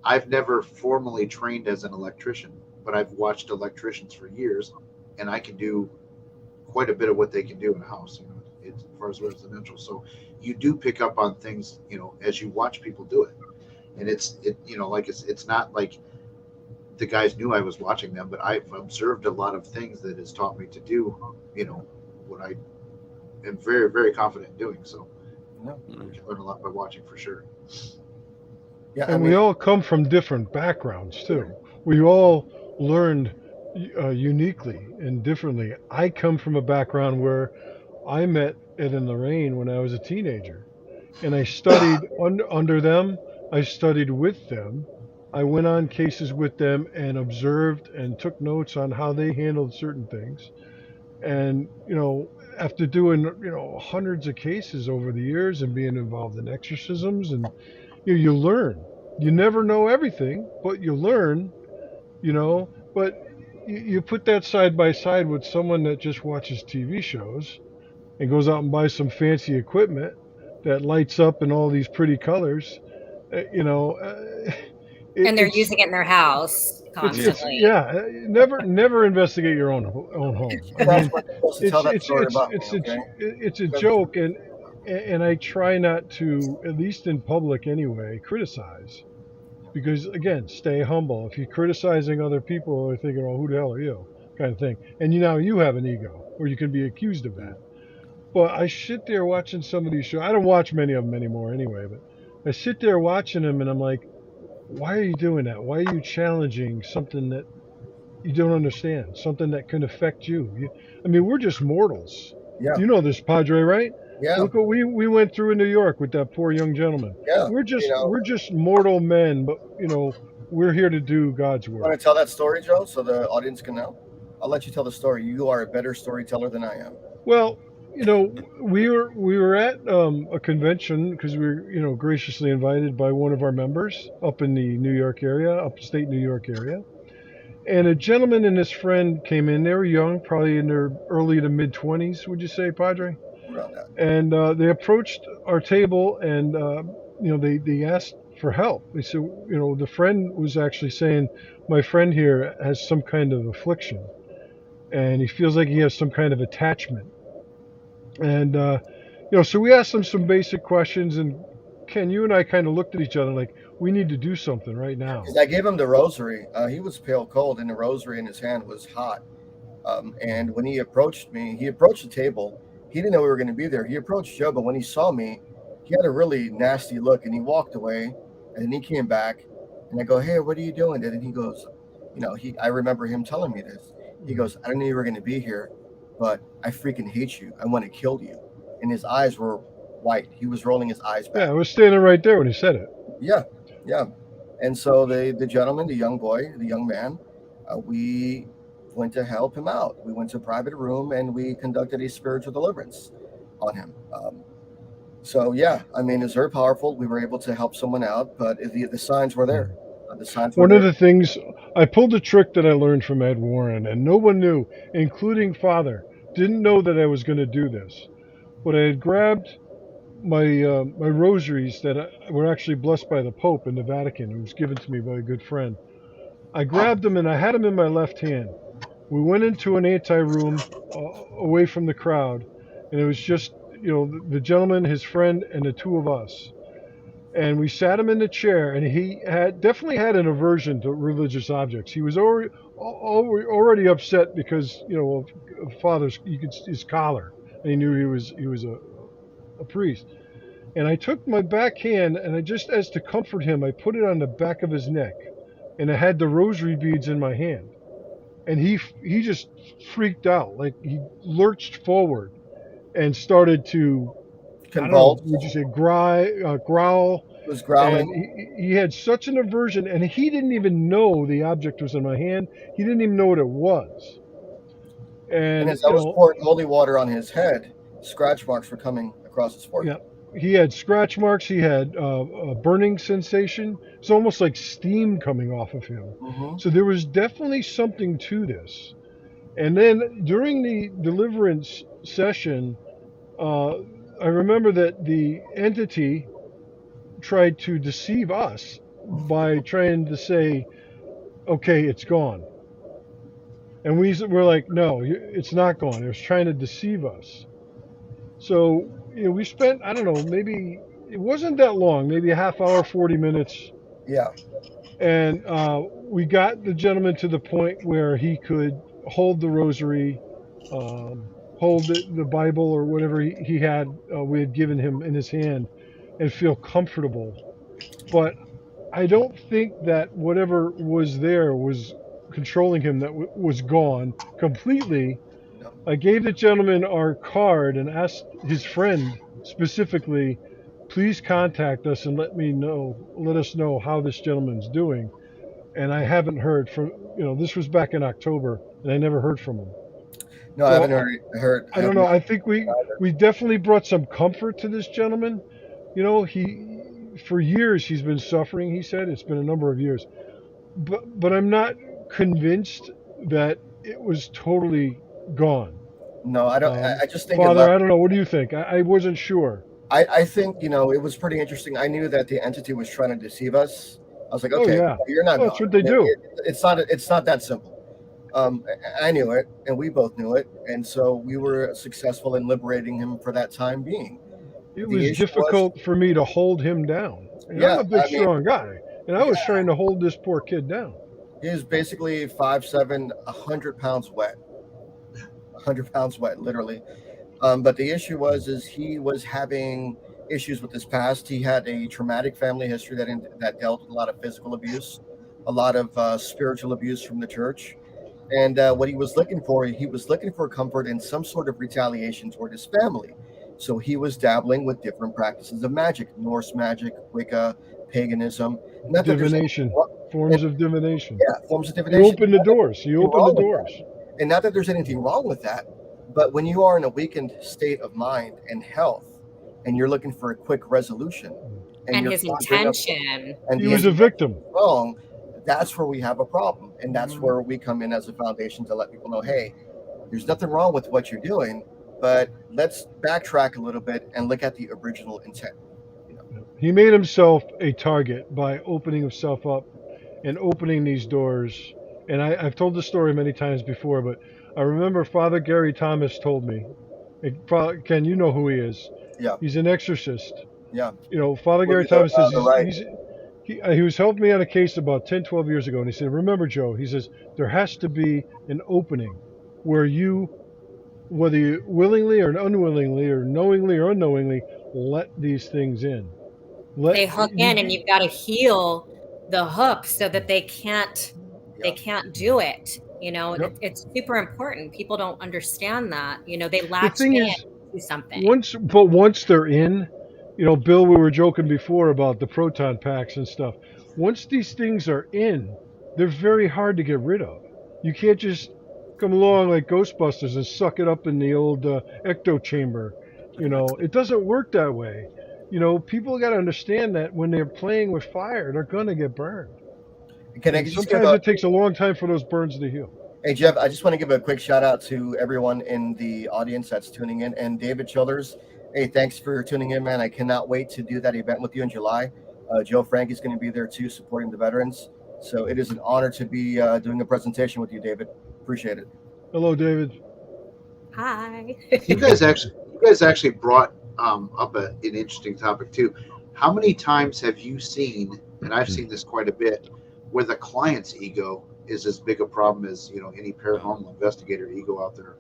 I've never formally trained as an electrician, but I've watched electricians for years, and I can do quite a bit of what they can do in a house, as far as residential. So you do pick up on things, as you watch people do it. And like it's not like the guys knew I was watching them, but I've observed a lot of things that has taught me to do, what I am very, very confident in doing. So I learn a lot by watching for sure. Yeah, And we all come from different backgrounds too. We all learned uniquely and differently. I come from a background where I met Ed and Lorraine when I was a teenager, and I studied under them. I studied with them. I went on cases with them and observed and took notes on how they handled certain things. And after doing hundreds of cases over the years and being involved in exorcisms, and you learn. You never know everything, but you learn. But you put that side by side with someone that just watches TV shows and goes out and buys some fancy equipment that lights up in all these pretty colors. And they're It's using it in their house constantly. never investigate your own home. I That's mean, what you're supposed to tell that story about me, okay? it's a joke, and I try not to, at least in public anyway, criticize, because again, stay humble. If you're criticizing other people, they're thinking, "Oh, who the hell are you?" kind of thing, and you have an ego, or you can be accused of that. But I sit there watching some of these shows. I don't watch many of them anymore anyway, but I sit there watching them, and I'm like, why are you doing that? Why are you challenging something that you don't understand? Something that can affect you? I mean, we're just mortals. Yeah. You know this, Padre, right? Yeah. Look what we went through in New York with that poor young gentleman. Yeah. We're just mortal men, but we're here to do God's Want work. to tell that story, Joe, so the audience can know? I'll let you tell the story. You are a better storyteller than I am. Well, we were at a convention because we were graciously invited by one of our members up in the New York area, upstate New York area. And a gentleman and his friend came in. They were young, probably in their early to mid 20s, would you say, Padre? Around that. And they approached our table, and they asked for help. They said, the friend was actually saying, my friend here has some kind of affliction, and he feels like he has some kind of attachment. And so we asked them some basic questions, and Ken, you and I kind of looked at each other like, we need to do something right now. I gave him the rosary. He was pale cold, and the rosary in his hand was hot. And when he approached me, he approached the table. He didn't know we were going to be there. He approached Joe, but when he saw me, he had a really nasty look, and he walked away. And then he came back, and I go, "Hey, what are you doing?" And he goes, I remember him telling me this. He goes, "I didn't know you were going to be here, but I freaking hate you. I want to kill you." And his eyes were white. He was rolling his eyes back. Yeah, I was standing right there when he said it. Yeah. And so the gentleman, the young boy, the young man, we went to help him out. We went to a private room and we conducted a spiritual deliverance on him. So yeah, I mean, it's very powerful. We were able to help someone out, but the signs were there. The signs were One there. of the things, I pulled a trick that I learned from Ed Warren, and no one knew, including Father, didn't know that I was going to do this. But I had grabbed my rosaries that were actually blessed by the Pope in the Vatican. It was given to me by a good friend. I grabbed him and I had him in my left hand. We went into an anti-room away from the crowd, and it was just the gentleman, his friend, and the two of us. And we sat him in the chair, and he had definitely had an aversion to religious objects. He was already upset because of father's his collar, and he knew he was a priest. And I took my back hand, and I just as to comfort him, I put it on the back of his neck, and I had the rosary beads in my hand. And he just freaked out, like he lurched forward and started to, I don't know, Convulsed. would you say growl? Was And growling. he had such an aversion, and he didn't even know the object was in my hand. He didn't even know what it was. And And as I was pouring holy water on his head, scratch marks were coming across his forehead. yeah, he had scratch marks. He had a burning sensation. It's almost like steam coming off of him. Mm-hmm. So there was definitely something to this. And then during the deliverance session, uh, I remember that the entity tried to deceive us by trying to say, okay, it's gone. And we're like, no, it's not gone. It was trying to deceive us. So, we spent, I don't know, maybe it wasn't that long, maybe a half hour, 40 minutes. Yeah. And we got the gentleman to the point where he could hold the rosary, hold the Bible or whatever he had, we had given him in his hand, and feel comfortable. But I don't think that whatever was there was controlling him, that was gone completely. No. I gave the gentleman our card and asked his friend specifically, please contact us and let us know how this gentleman's doing. And I haven't heard from, this was back in October, and I never heard from him. No, I So haven't heard. I don't know. I think we definitely brought some comfort to this gentleman. He for years he's been suffering. He said it's been a number of years, but I'm not convinced that it was totally gone. No, I don't. I just think it Father, left. I don't know. What do you think? I wasn't sure. I think it was pretty interesting. I knew that the entity was trying to deceive us. I was like, Oh okay, yeah, you're not well, that's gone. what they do. It's not that simple. I knew it, and we both knew it, and so we were successful in liberating him for that time being. It The was issue difficult for me to hold him down. And I'm Yeah, a big, I mean, strong guy, and I was trying to hold this poor kid down. he is basically 5'7", 100 pounds wet, 100 pounds wet, literally. But the issue is he was having issues with his past. He had a traumatic family history that dealt with a lot of physical abuse, a lot of spiritual abuse from the church. And what he was looking for comfort in some sort of retaliation toward his family. So he was dabbling with different practices of magic, Norse magic, Wicca, paganism. Not that there's Divination, forms of divination. forms of You divination. open the doors. You open the doors. And not that there's anything wrong with that, but when you are in a weakened state of mind and health, and you're looking for a quick resolution, And you're his conjuring up- intention. and He the was a victim. wrong, that's where we have a problem, and that's where we come in as a foundation to let people know, hey, there's nothing wrong with what you're doing, but let's backtrack a little bit and look at the original intent. He made himself a target by opening himself up and opening these doors. And I've told this story many times before, but I remember Father Gary Thomas told me, Ken, you know who he is. Yeah. He's an exorcist. Yeah. Father Gary Thomas says right. he was helping me on a case about 10, 12 years ago. And he said, remember, Joe, he says, there has to be an opening where you, whether you willingly or unwillingly or knowingly or unknowingly, let these things in. They hook in, and you've got to heal the hook so that they can't do it. Yep. It's super important. People don't understand that. They The latch thing in is, to do something. once they're in, Bill, we were joking before about the proton packs and stuff. Once these things are in, they're very hard to get rid of. You can't just come along like Ghostbusters and suck it up in the old ecto chamber. It doesn't work that way. People got to understand that when they're playing with fire, they're going to get burned. Sometimes it takes a long time for those burns to heal. Hey, Jeff, I just want to give a quick shout out to everyone in the audience that's tuning in. And David Childers, hey, thanks for tuning in, man. I cannot wait to do that event with you in July. Joe Frankie's going to be there too, supporting the veterans. So it is an honor to be doing a presentation with you, David. Appreciate it. Hello, David. Hi. You guys actually brought up an interesting topic too. How many times have you seen, and I've seen this quite a bit, where the client's ego is as big a problem as any paranormal investigator ego out there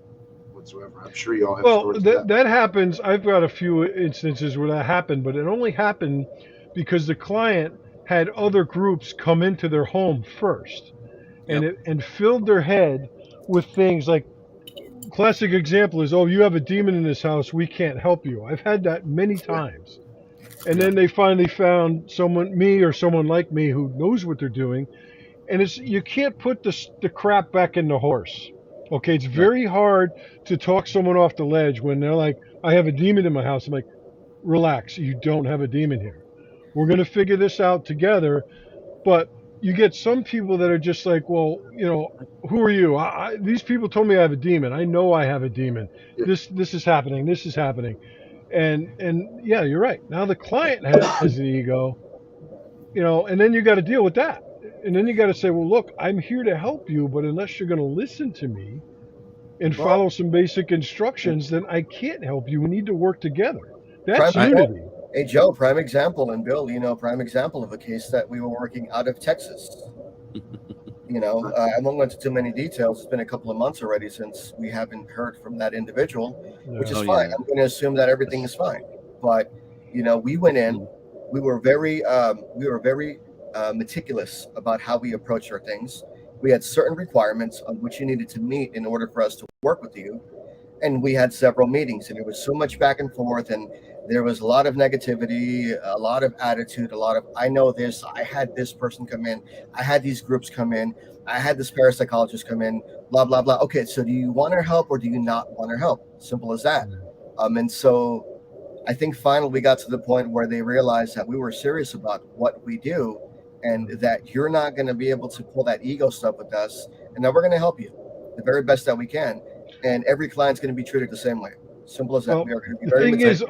whatsoever? I'm sure you all have Well, stories of that. that happens. I've got a few instances where that happened, but it only happened because the client had other groups come into their home first, and filled their head with things like, classic example is, oh, you have a demon in this house, we can't help you. I've had that many times. And then they finally found me or someone like me who knows what they're doing. And you can't put the crap back in the horse. Okay, it's very hard to talk someone off the ledge when they're like, I have a demon in my house. I'm like, relax, you don't have a demon here. We're going to figure this out together. But you get some people that are just like, well, who are you? These people told me I have a demon. I know I have a demon. Yeah. This is happening. This is happening. And yeah, you're right. Now the client has the ego, and then you got to deal with that. And then you got to say, well, look, I'm here to help you, but unless you're going to listen to me and follow some basic instructions, then I can't help you. We need to work together. That's unity. Hey, Joe, prime example, and Bill, prime example of a case that we were working out of Texas. I won't go into too many details. It's been a couple of months already since we haven't heard from that individual, which is fine. I'm going to assume that everything is fine. But, we went in, we were very meticulous about how we approach our things. We had certain requirements on which you needed to meet in order for us to work with you. And we had several meetings, and there was so much back and forth, and there was a lot of negativity, a lot of attitude, a lot of, I know this, I had this person come in, I had these groups come in, I had this parapsychologist come in, blah, blah, blah. Okay, so do you want our help or do you not want our help? Simple as that. And so I think finally we got to the point where they realized that we were serious about what we do and that you're not going to be able to pull that ego stuff with us, and that we're going to help you the very best that we can. And every client's going to be treated the same way. Simple as that. Well, we are going to be the very thing is,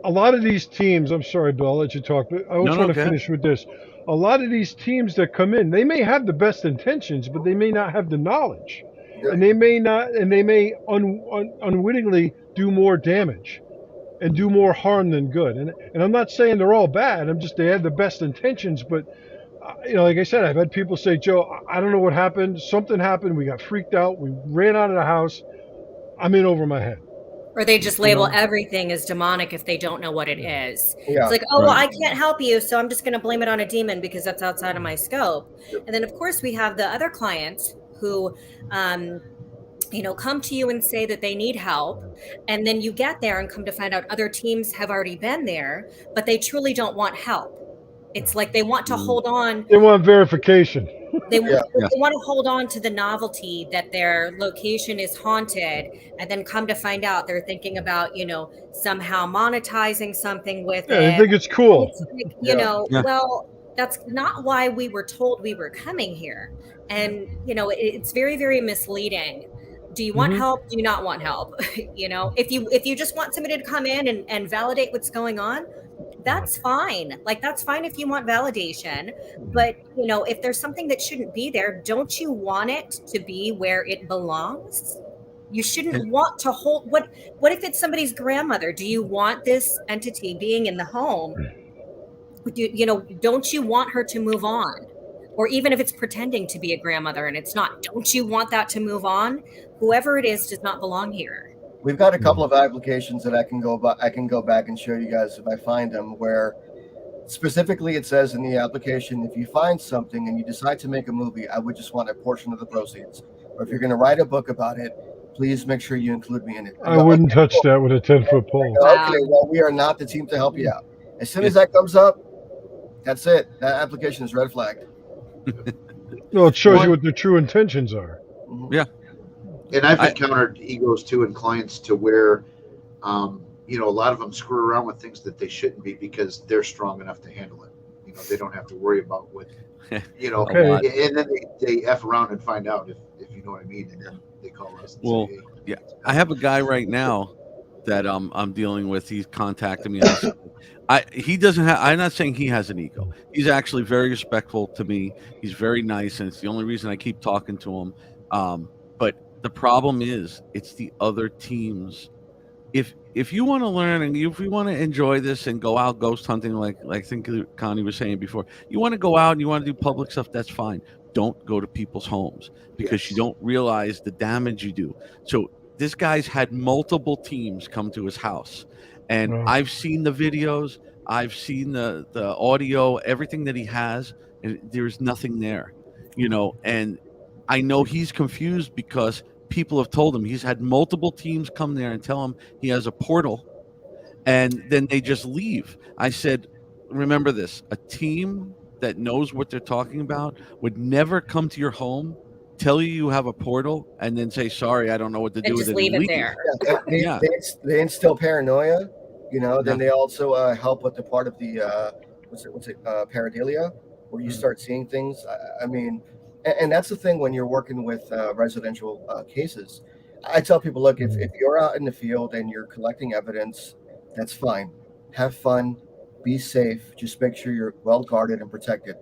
a lot of these teams, I'm sorry, Bill, I'll let you talk, but I just want to finish with this. A lot of these teams that come in, they may have the best intentions, but they may not have the knowledge. Yeah. And they may unwittingly do more damage and do more harm than good. And I'm not saying they're all bad. They have the best intentions, but like I said, I've had people say, Joe, I don't know what happened. Something happened. We got freaked out. We ran out of the house. I'm in over my head. Or they just label everything as demonic if they don't know what it is. Yeah, it's like, well, I can't help you, so I'm just going to blame it on a demon because that's outside of my scope. And then, of course, we have the other clients who, come to you and say that they need help. And then you get there and come to find out other teams have already been there, but they truly don't want help. It's like they want to hold on. They want verification. They want to hold on to the novelty that their location is haunted, and then come to find out they're thinking about, somehow monetizing something with it. I think it's cool. It's like, well, that's not why we were told we were coming here. And, it's very, very misleading. Do you want help? Do you not want help? If you just want somebody to come in and validate what's going on, that's fine. Like, that's fine if you want validation. But, if there's something that shouldn't be there, don't you want it to be where it belongs? You shouldn't want to hold. What if it's somebody's grandmother? Do you want this entity being in the home? Don't you want her to move on? Or even if it's pretending to be a grandmother and it's not, don't you want that to move on? Whoever it is does not belong here. We've got a couple of applications that I can go back and show you guys if I find them, where specifically it says in the application, if you find something and you decide to make a movie, I would just want a portion of the proceeds. Or if you're going to write a book about it, please make sure you include me in it. I wouldn't touch that with a 10-foot pole. Okay, well, we are not the team to help you out. As soon as that comes up, that's it. That application is red flagged. Well, it shows you what their true intentions are. Yeah. And I've encountered egos too in clients to where, a lot of them screw around with things that they shouldn't be because they're strong enough to handle it. They don't have to worry about what, Okay. And then they F around and find out if you know what I mean. And then they call us and say, hey. Yeah. I have a guy right now that I'm dealing with. He's contacted me. And he doesn't have. I'm not saying he has an ego. He's actually very respectful to me. He's very nice, and it's the only reason I keep talking to him. But the problem is, it's the other teams. If you want to learn and if you want to enjoy this and go out ghost hunting, like I think Connie was saying before, you want to go out and you want to do public stuff, that's fine. Don't go to people's homes because you don't realize the damage you do. So this guy's had multiple teams come to his house, and Wow. I've seen the videos, I've seen the audio, everything that he has, and there's nothing there, and I know he's confused because people have told him he's had multiple teams come there and tell him he has a portal, and then they just leave. I said, remember this: a team that knows what they're talking about would never come to your home, tell you you have a portal, and then say, sorry, I don't know what to do And with just it, leave and it leave. there. Yeah. They instill paranoia, then Yeah. they also help with the part of the pareidolia, where you start seeing things. I mean, and that's the thing when you're working with residential cases. I tell people, look, if you're out in the field and you're collecting evidence, that's fine. Have fun, be safe. Just make sure you're well guarded and protected.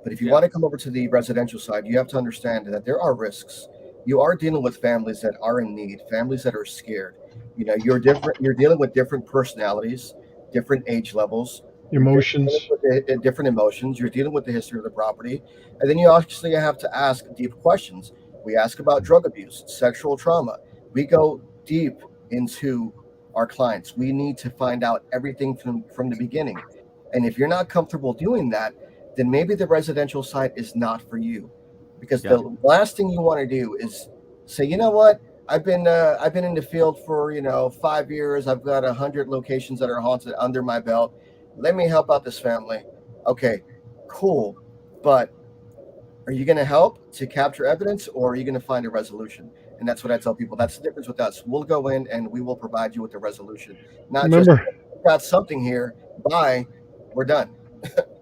But if you Yeah. want to come over to the residential side, you have to understand that there are risks. You are dealing with families that are in need, families that are scared. You're different. You're dealing with different personalities, different age levels. You're dealing Emotions. with different emotions. You're dealing with the history of the property, and then you actually have to ask deep questions. We ask about drug abuse, sexual trauma. We go deep into our clients. We need to find out everything from the beginning. And if you're not comfortable doing that, then maybe the residential side is not for you. Because Yeah. the last thing you want to do is say, you know what, I've been in the field for 5 years. I've got 100 locations that are haunted under my belt. Let me help out this family. Okay, cool, but are you going to help to capture evidence, or are you going to find a resolution? And that's what I tell people. That's the difference with us. We'll go in and we will provide you with a resolution, not just Remember, got something here. Bye, we're done.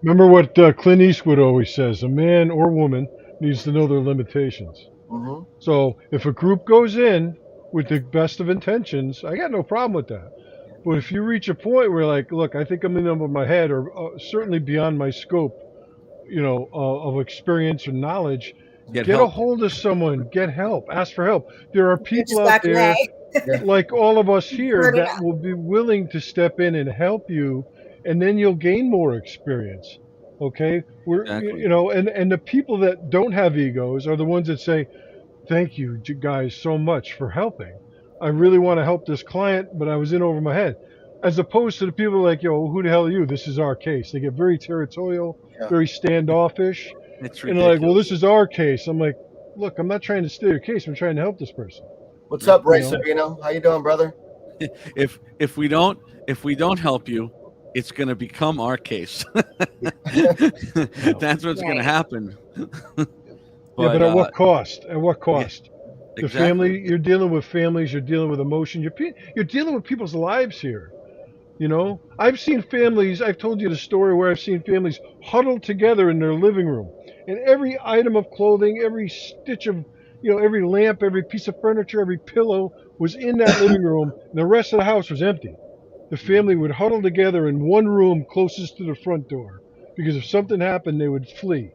remember what Clint Eastwood always says: a man or woman needs to know their limitations. Mm-hmm. So if a group goes in with the best of intentions, I got no problem with that. But if you reach a point where, like, look, I think I'm in over my head, or certainly beyond my scope, of experience or knowledge, Get get a help. hold of someone, get help, ask for help. There are people Just out back there, away. like all of us here, Heard that enough. will be willing to step in and help you, and then you'll gain more experience. Okay, Exactly. and the people that don't have egos are the ones that say, thank you guys so much for helping. I really want to help this client, but I was in over my head. As opposed to the people like, yo, who the hell are you? This is our case. They get very territorial, Yeah. very standoffish, It's and they're like, well, ridiculous. this is our case. I'm like, look, I'm not trying to steal your case. I'm trying to help this person. What's Yeah. up, Ray You know? Sabino? How you doing, brother? If we don't help you, it's going to become our case. That's what's going to Right. happen. Yeah, but at what cost? At what yeah, cost? The exactly. family, you're dealing with families, you're dealing with emotion, you're dealing with people's lives here. I've seen families, I've told you the story where I've seen families huddled together in their living room, and every item of clothing, every stitch of, every lamp, every piece of furniture, every pillow was in that living room, and the rest of the house was empty. The family would huddle together in one room closest to the front door because if something happened, they would flee.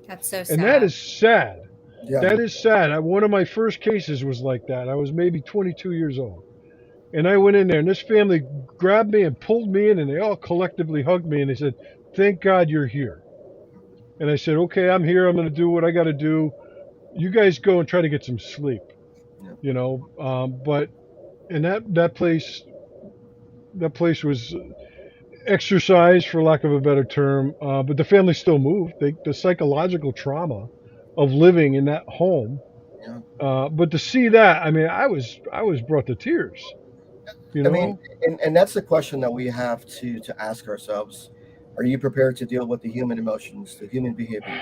That's so And that sad. is sad. Yeah. That is sad. One of my first cases was like that. I was maybe 22 years old. And I went in there, and this family grabbed me and pulled me in, and they all collectively hugged me, and they said, thank God you're here. And I said, okay, I'm here. I'm going to do what I got to do. You guys go and try to get some sleep, But and that place was exercise, for lack of a better term. But the family still moved. The psychological trauma of living in that home. Yeah. But to see that, I mean, I was brought to tears. You I mean, know, and that's the question that we have to ask ourselves. Are you prepared to deal with the human emotions, the human behaviors?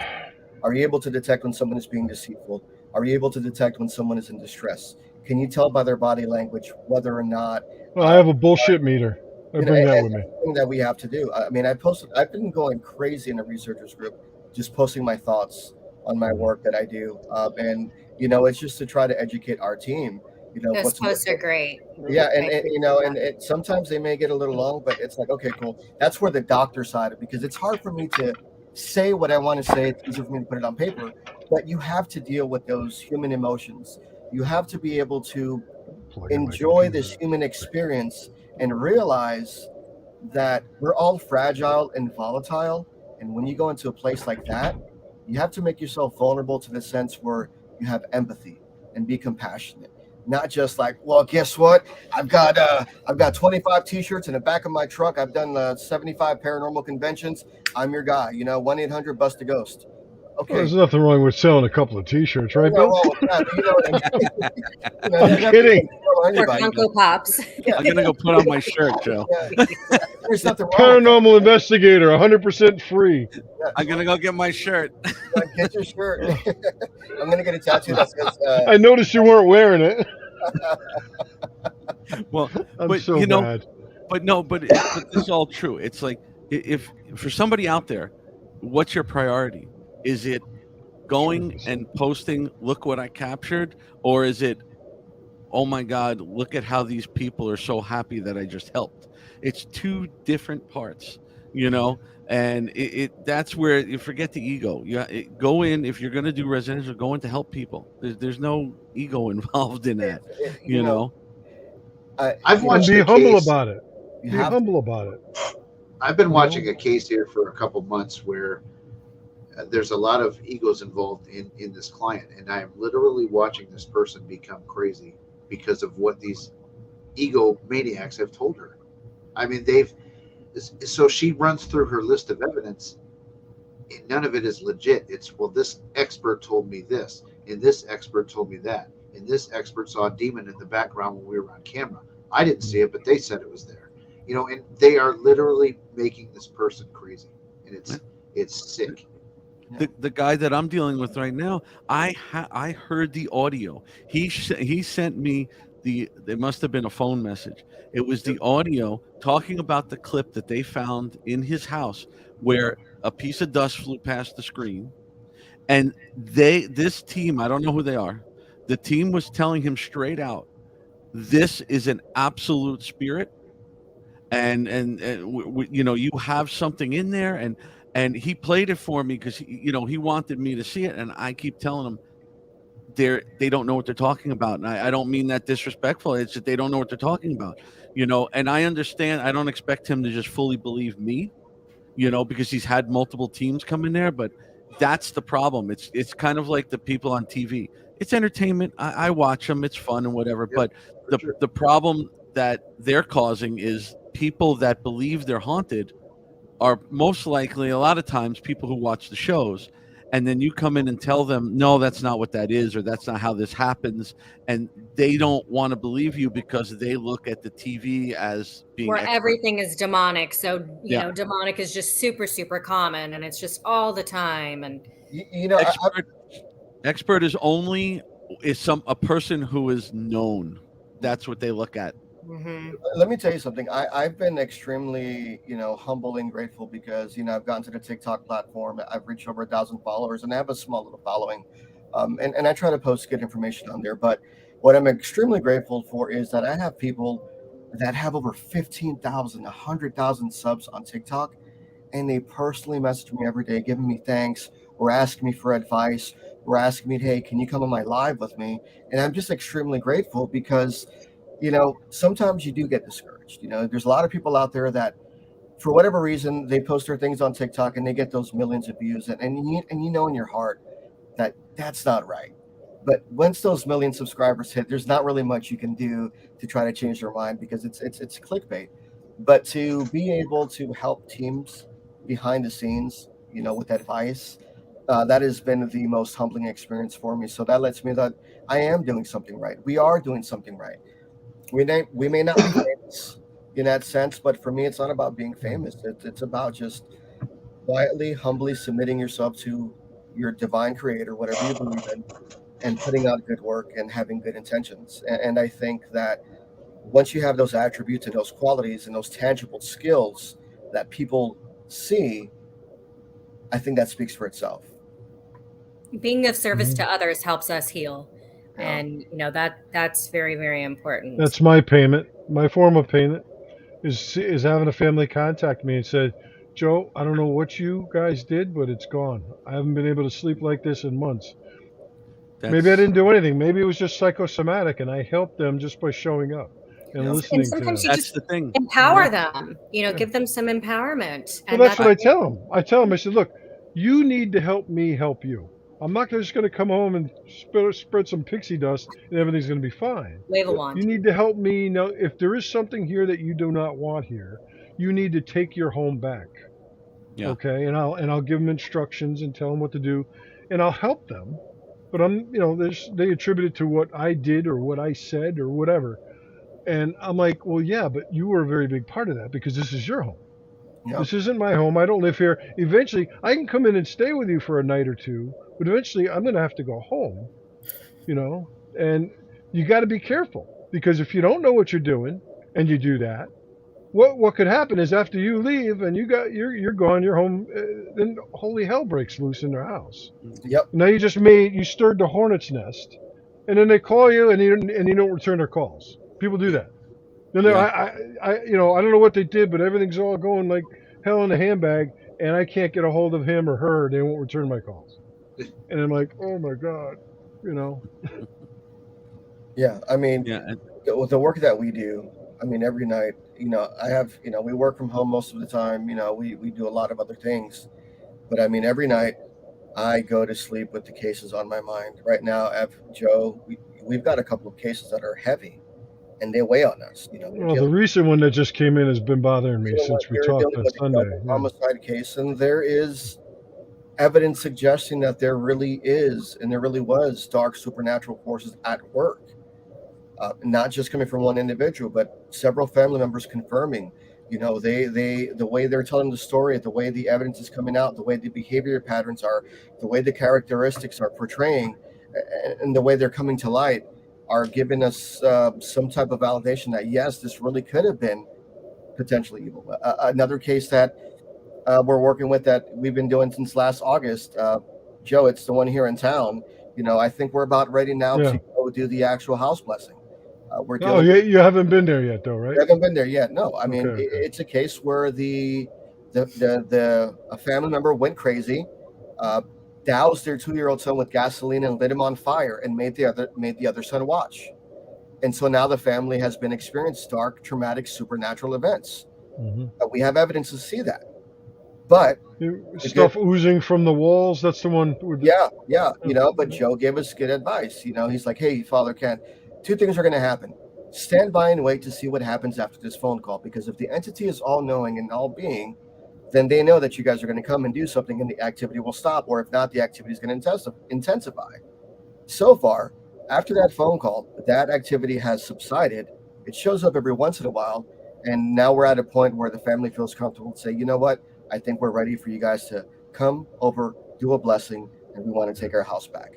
Are you able to detect when someone is being deceitful? Are you able to detect when someone is in distress? Can you tell by their body language whether or not well, I have a bullshit meter. I bring that and with me. thing that we have to do? I mean, I've been going crazy in the researchers group, just posting my thoughts on my work that I do, and it's just to try to educate our team. Those posts are great. Yeah, and sometimes they may get a little long, but it's like, okay, cool. That's where the doctor side of it, because it's hard for me to say what I want to say. It's easier for me to put it on paper, but you have to deal with those human emotions. You have to be able to enjoy this human experience and realize that we're all fragile and volatile. And when you go into a place like that, you have to make yourself vulnerable to the sense where you have empathy and be compassionate. Not just like, well, guess what? I've got 25 T-shirts in the back of my truck. I've done 75 paranormal conventions. I'm your guy. 1-800 bust a ghost. Okay. Well, there's nothing wrong with selling a couple of T-shirts, right, Bill? Wrong with that, but you know what I mean. I'm kidding. Or Funko Pops. Yeah. I'm gonna go put on my shirt, Joe. Yeah. There's nothing wrong. Paranormal investigator, 100% free. Yeah. I'm gonna go get my shirt. Get your shirt. I'm gonna get a tattoo that says. I noticed you weren't wearing it. Well, I'm but so bad. but it's all true. It's like, if for somebody out there, what's your priority? Is it going and posting, look what I captured, or is it, oh my God, look at how these people are so happy that I just helped? It's two different parts, and that's where you forget the ego. Go in, if you're going to do residential, go in to help people. There's no ego involved in that, I've watched be a humble case. about it. Be humble about it. I've been watching a case here for a couple months where there's a lot of egos involved in this client, and I am literally watching this person become crazy because of what these ego maniacs have told her. I mean, so she runs through her list of evidence, and none of it is legit. It's, well, this expert told me this, and this expert told me that, and this expert saw a demon in the background when we were on camera. I didn't see it, but they said it was there. And they are literally making this person crazy, and it's sick. The guy that I'm dealing with right now, I heard the audio. He sent me it must have been a phone message. It was the audio talking about the clip that they found in his house where a piece of dust flew past the screen, and this team, I don't know who they are, the team was telling him straight out, this is an absolute spirit, and you have something in there, and he played it for me because he wanted me to see it, and I keep telling him they don't know what they're talking about, and I don't mean that disrespectful. It's that they don't know what they're talking about, and I understand. I don't expect him to just fully believe me, because he's had multiple teams come in there, but that's the problem. It's kind of like the people on TV. It's entertainment. I watch them. It's fun and whatever, but the problem that they're causing is people that believe they're haunted are most likely, a lot of times, people who watch the shows, and then you come in and tell them, no, that's not what that is, or that's not how this happens, and they don't want to believe you because they look at the TV as being where everything is demonic. So demonic is just super, super common, and it's just all the time. And expert is a person who is known. That's what they look at. Mm-hmm. Let me tell you something. I've been extremely, humble and grateful because, I've gotten to the TikTok platform. I've reached over 1,000 followers, and I have a small little following. And I try to post good information on there. But what I'm extremely grateful for is that I have people that have over 15,000, 100,000 subs on TikTok, and they personally message me every day, giving me thanks or asking me for advice or asking me, hey, can you come on my live with me? And I'm just extremely grateful because sometimes you do get discouraged. There's a lot of people out there that, for whatever reason, they post their things on TikTok and they get those millions of views, and you know in your heart that that's not right. But once those million subscribers hit, there's not really much you can do to try to change their mind because it's clickbait. But to be able to help teams behind the scenes, with advice, that has been the most humbling experience for me. So that lets me that I am doing something right. We are doing something right. We may not be famous in that sense, but for me, it's not about being famous. It's about just quietly, humbly submitting yourself to your divine creator, whatever you believe in, and putting out good work and having good intentions. And I think that once you have those attributes and those qualities and those tangible skills that people see, I think that speaks for itself. Being of service to others helps us heal. Yeah. And that's very, very important. That's my payment. My form of payment is having a family contact me and said, Joe, I don't know what you guys did, but it's gone. I haven't been able to sleep like this in months. Maybe I That's didn't do anything. Maybe it was just psychosomatic, and I helped them just by showing up and Yeah. And listening to sometimes them. you that's just the thing. empower Yeah. them, Yeah. give them some empowerment. Well, And that's that's what I tell them. I tell them, I said, look, you need to help me help you. I'm not just going to come home and spread some pixie dust and everything's going to be fine. wave a You wand. need to help me know if there is something here that you do not want here. You need to take your home back, Yeah. okay? And I'll give them instructions and tell them what to do, and I'll help them. But they attribute it to what I did or what I said or whatever, and I'm like, well, yeah, but you were a very big part of that because this is your home. Yeah. This isn't my home. I don't live here. Eventually, I can come in and stay with you for a night or two, but eventually I'm going to have to go home, you know? And you got to be careful because if you don't know what you're doing and you do that, what could happen is after you leave and you're gone, you're home, then holy hell breaks loose in their house. Yep. Now you stirred the hornet's nest, and then they call you and you don't return their calls. People do that. No, Yeah. I don't know what they did, but everything's all going like hell in a handbag, and I can't get a hold of him or her. They won't return my calls, and I'm like, oh my god, you know. Yeah. I mean, Yeah. And with the work that we do, I mean, every night, I have, we work from home most of the time. We do a lot of other things, but I mean, every night I go to sleep with the cases on my mind. Right now, Joe, we've got a couple of cases that are heavy, and they weigh on us. We're Well, the dealing. recent one that just came in has been bothering me You know what? since we You're talked dealing on with a Sunday. double Yeah. homicide case, and there is evidence suggesting that there really is, and there really was, dark supernatural forces at work. Not just coming from one individual, but several family members confirming. The way they're telling the story, the way the evidence is coming out, the way the behavior patterns are, the way the characteristics are portraying, and the way they're coming to light are giving us some type of validation that yes, this really could have been potentially evil. Another case that we're working with that we've been doing since last August, Joe, it's the one here in town. I think we're about ready now Yeah. to go do the actual house blessing. We're Oh, dealing. you haven't been there yet, though, right? We haven't been there yet. No, I mean Okay. it's a case where a family member went crazy, doused their 2-year-old son with gasoline and lit him on fire, and made the other son watch. And so now the family has been experienced dark, traumatic, supernatural events. Mm-hmm. We have evidence to see that, but Stuff oozing from the walls. That's the one. yeah, but Joe gave us good advice. He's like, hey, Father Ken, 2 things are going to happen. Stand by and wait to see what happens after this phone call, because if the entity is all knowing and all being, then they know that you guys are going to come and do something and the activity will stop, or if not, the activity is going to intensify. So far, after that phone call, that activity has subsided. It shows up every once in a while, and now we're at a point where the family feels comfortable to say, you know what, I think we're ready for you guys to come over, do a blessing, and we want to take our house back.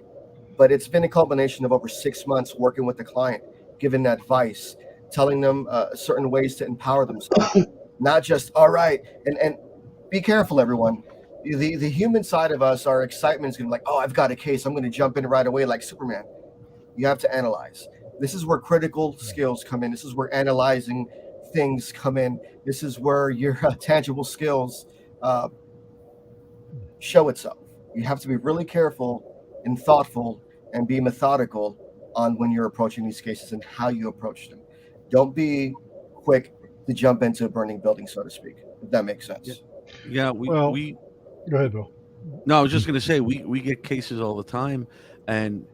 But it's been a culmination of over 6 months working with the client, giving advice, telling them certain ways to empower themselves, not just, all right, and be careful, everyone. The human side of us, our excitement is going to be like, oh, I've got a case. I'm going to jump in right away like Superman. You have to analyze. This is where critical skills come in. This is where analyzing things come in. This is where your tangible skills show itself. You have to be really careful and thoughtful and be methodical on when you're approaching these cases and how you approach them. Don't be quick to jump into a burning building, so to speak, if that makes sense. yeah, we Go ahead, Bill. No, I was just going to say we get cases all the time, and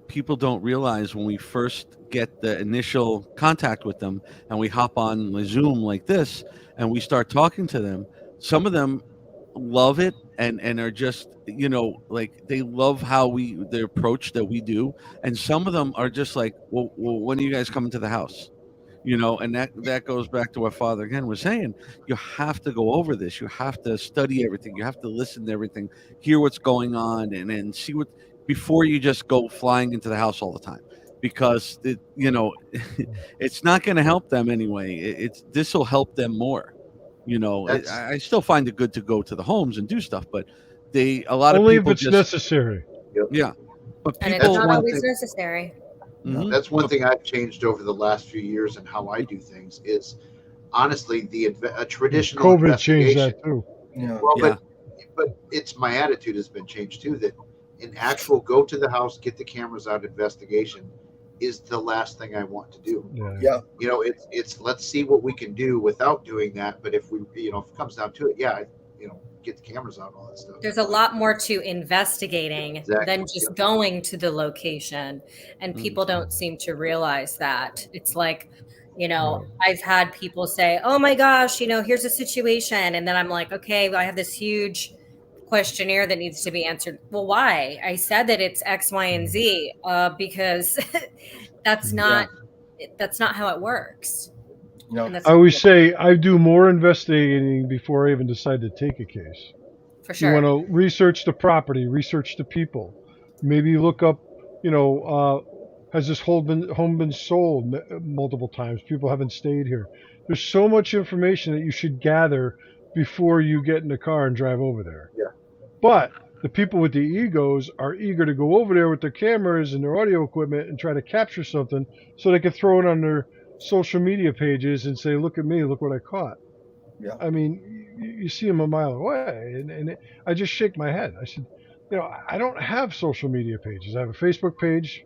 people don't realize when we first get the initial contact with them, and we hop on the Zoom like this, and we start talking to them. Some of them love it and are just like they love how the approach that we do, and some of them are just like, well, when are you guys coming to the house? And that goes back to what Father again was saying. You have to go over this. You have to study everything. You have to listen to everything, hear what's going on, and see what before you just go flying into the house all the time, because it's not going to help them anyway. This will help them more. I still find it good to go to the homes and do stuff, but a lot Only of people if it's necessary. yeah. But And it's That's people, not one always thing. necessary. Mhm. That's one thing I've changed over the last few years and how I do things is honestly a traditional COVID changed investigation. that too. Yeah. Well, Yeah. but it's my attitude has been changed too. That an actual go to the house, get the cameras out investigation is the last thing I want to do. Yeah. Yeah. You know, it's let's see what we can do without doing that. But if we, if it comes down to it, yeah, get the cameras out and all that stuff. There's a lot more to investigating Exactly. than just going to the location. And people don't seem to realize that. It's like, I've had people say, oh my gosh, here's a situation. And then I'm like, okay, well, I have this huge questionnaire that needs to be answered. Well, why? I said that it's X, Y, and Z, because that's not how it works. You know, And that's I always say I do more investigating before I even decide to take a case. for You want sure. to research the property, research the people. Maybe look up, has this home been sold multiple times? People haven't stayed here. There's so much information that you should gather before you get in the car and drive over there. Yeah. But the people with the egos are eager to go over there with their cameras and their audio equipment and try to capture something so they can throw it on their social media pages and say, look at me, look what I caught. Yeah. I mean, you see them a mile away, and I just shake my head. I said, I don't have social media pages. I have a Facebook page.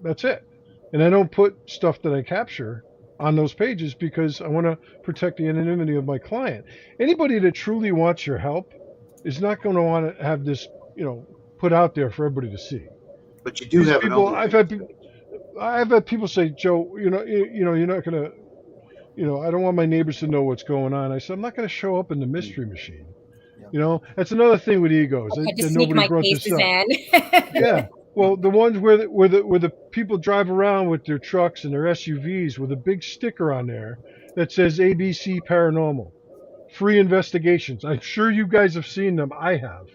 That's it. And I don't put stuff that I capture on those pages because I want to protect the anonymity of my client. Anybody that truly wants your help is not going to want to have this, put out there for everybody to see. But you do These have people, an I've had people say, Joe, you're not going to, I don't want my neighbors to know what's going on. I said, I'm not going to show up in the mystery machine. That's another thing with egos. I That just sneak nobody my brought this cases up. in. Yeah. Well, the ones where the people drive around with their trucks and their SUVs with a big sticker on there that says ABC Paranormal, free investigations. I'm sure you guys have seen them. I have,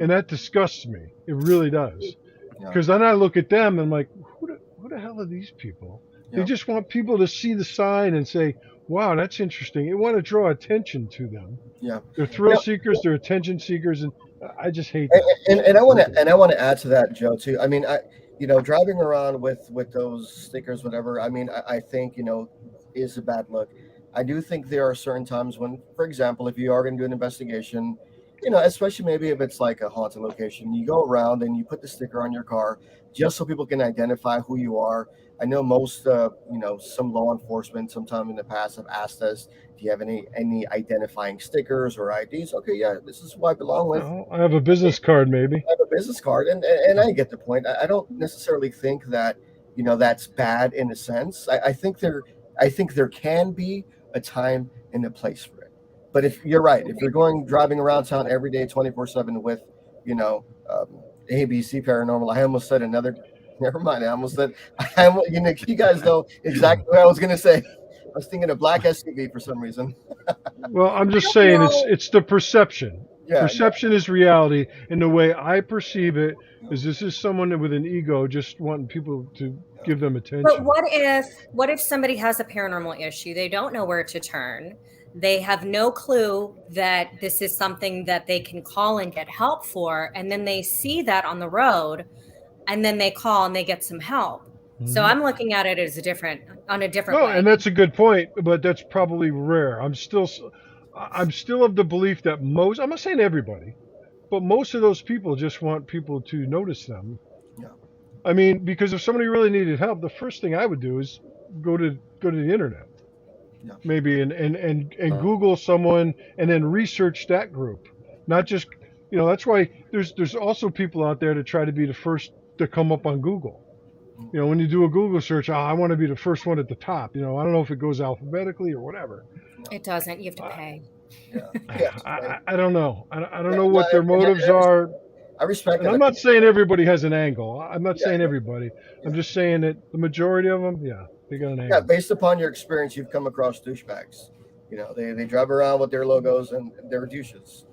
and that disgusts me. It really does. Because then I look at them and I'm like, who the hell are these people? They just want people to see the sign and say, wow, that's interesting. They want to draw attention to them. Yeah. They're thrill seekers, they're attention seekers, and I just hate that. And I want to add to that, Joe, too. I mean, driving around with those stickers, whatever. I mean, I think is a bad look. I do think there are certain times when, for example, if you are going to do an investigation, especially maybe if it's like a haunted location, you go around and you put the sticker on your car just so people can identify who you are. I know most, some law enforcement sometime in the past have asked us, do you have any identifying stickers or IDs? Okay, yeah, this is who I belong with. Well, I have a business card, maybe. I have a business card, and I get the point. I don't necessarily think that that's bad in a sense. I think there can be a time and a place for it. But if you're right, if you're driving around town every day, 24/7 with ABC Paranormal, I almost said another. Never mind. I almost said. You guys know exactly what I was going to say. I was thinking of black SUV for some reason. Well, I'm just saying it's the perception. Yeah, perception is reality, and the way I perceive it is this is someone with an ego just wanting people to give them attention. But what if somebody has a paranormal issue? They don't know where to turn. They have no clue that this is something that they can call and get help for, and then they see that on the road, and then they call and they get some help. So I'm looking at it as a different way. And that's a good point, but that's probably rare. I'm still of the belief that most, I'm not saying everybody, but most of those people just want people to notice them. Yeah. I mean, because if somebody really needed help, the first thing I would do is go to the internet. Yeah. Maybe and Google someone and then research that group. Not just, that's why there's also people out there to try to be the first to come up on Google. When you do a Google search, I want to be the first one at the top. I don't know if it goes alphabetically or whatever. It doesn't. You have to pay. I don't know. I don't know what their motives are. I respect and that. I'm not saying everybody has an angle. I'm not saying everybody. I'm just saying that the majority of them, they got an angle. Yeah, based upon your experience, you've come across douchebags. They drive around with their logos and they're douches.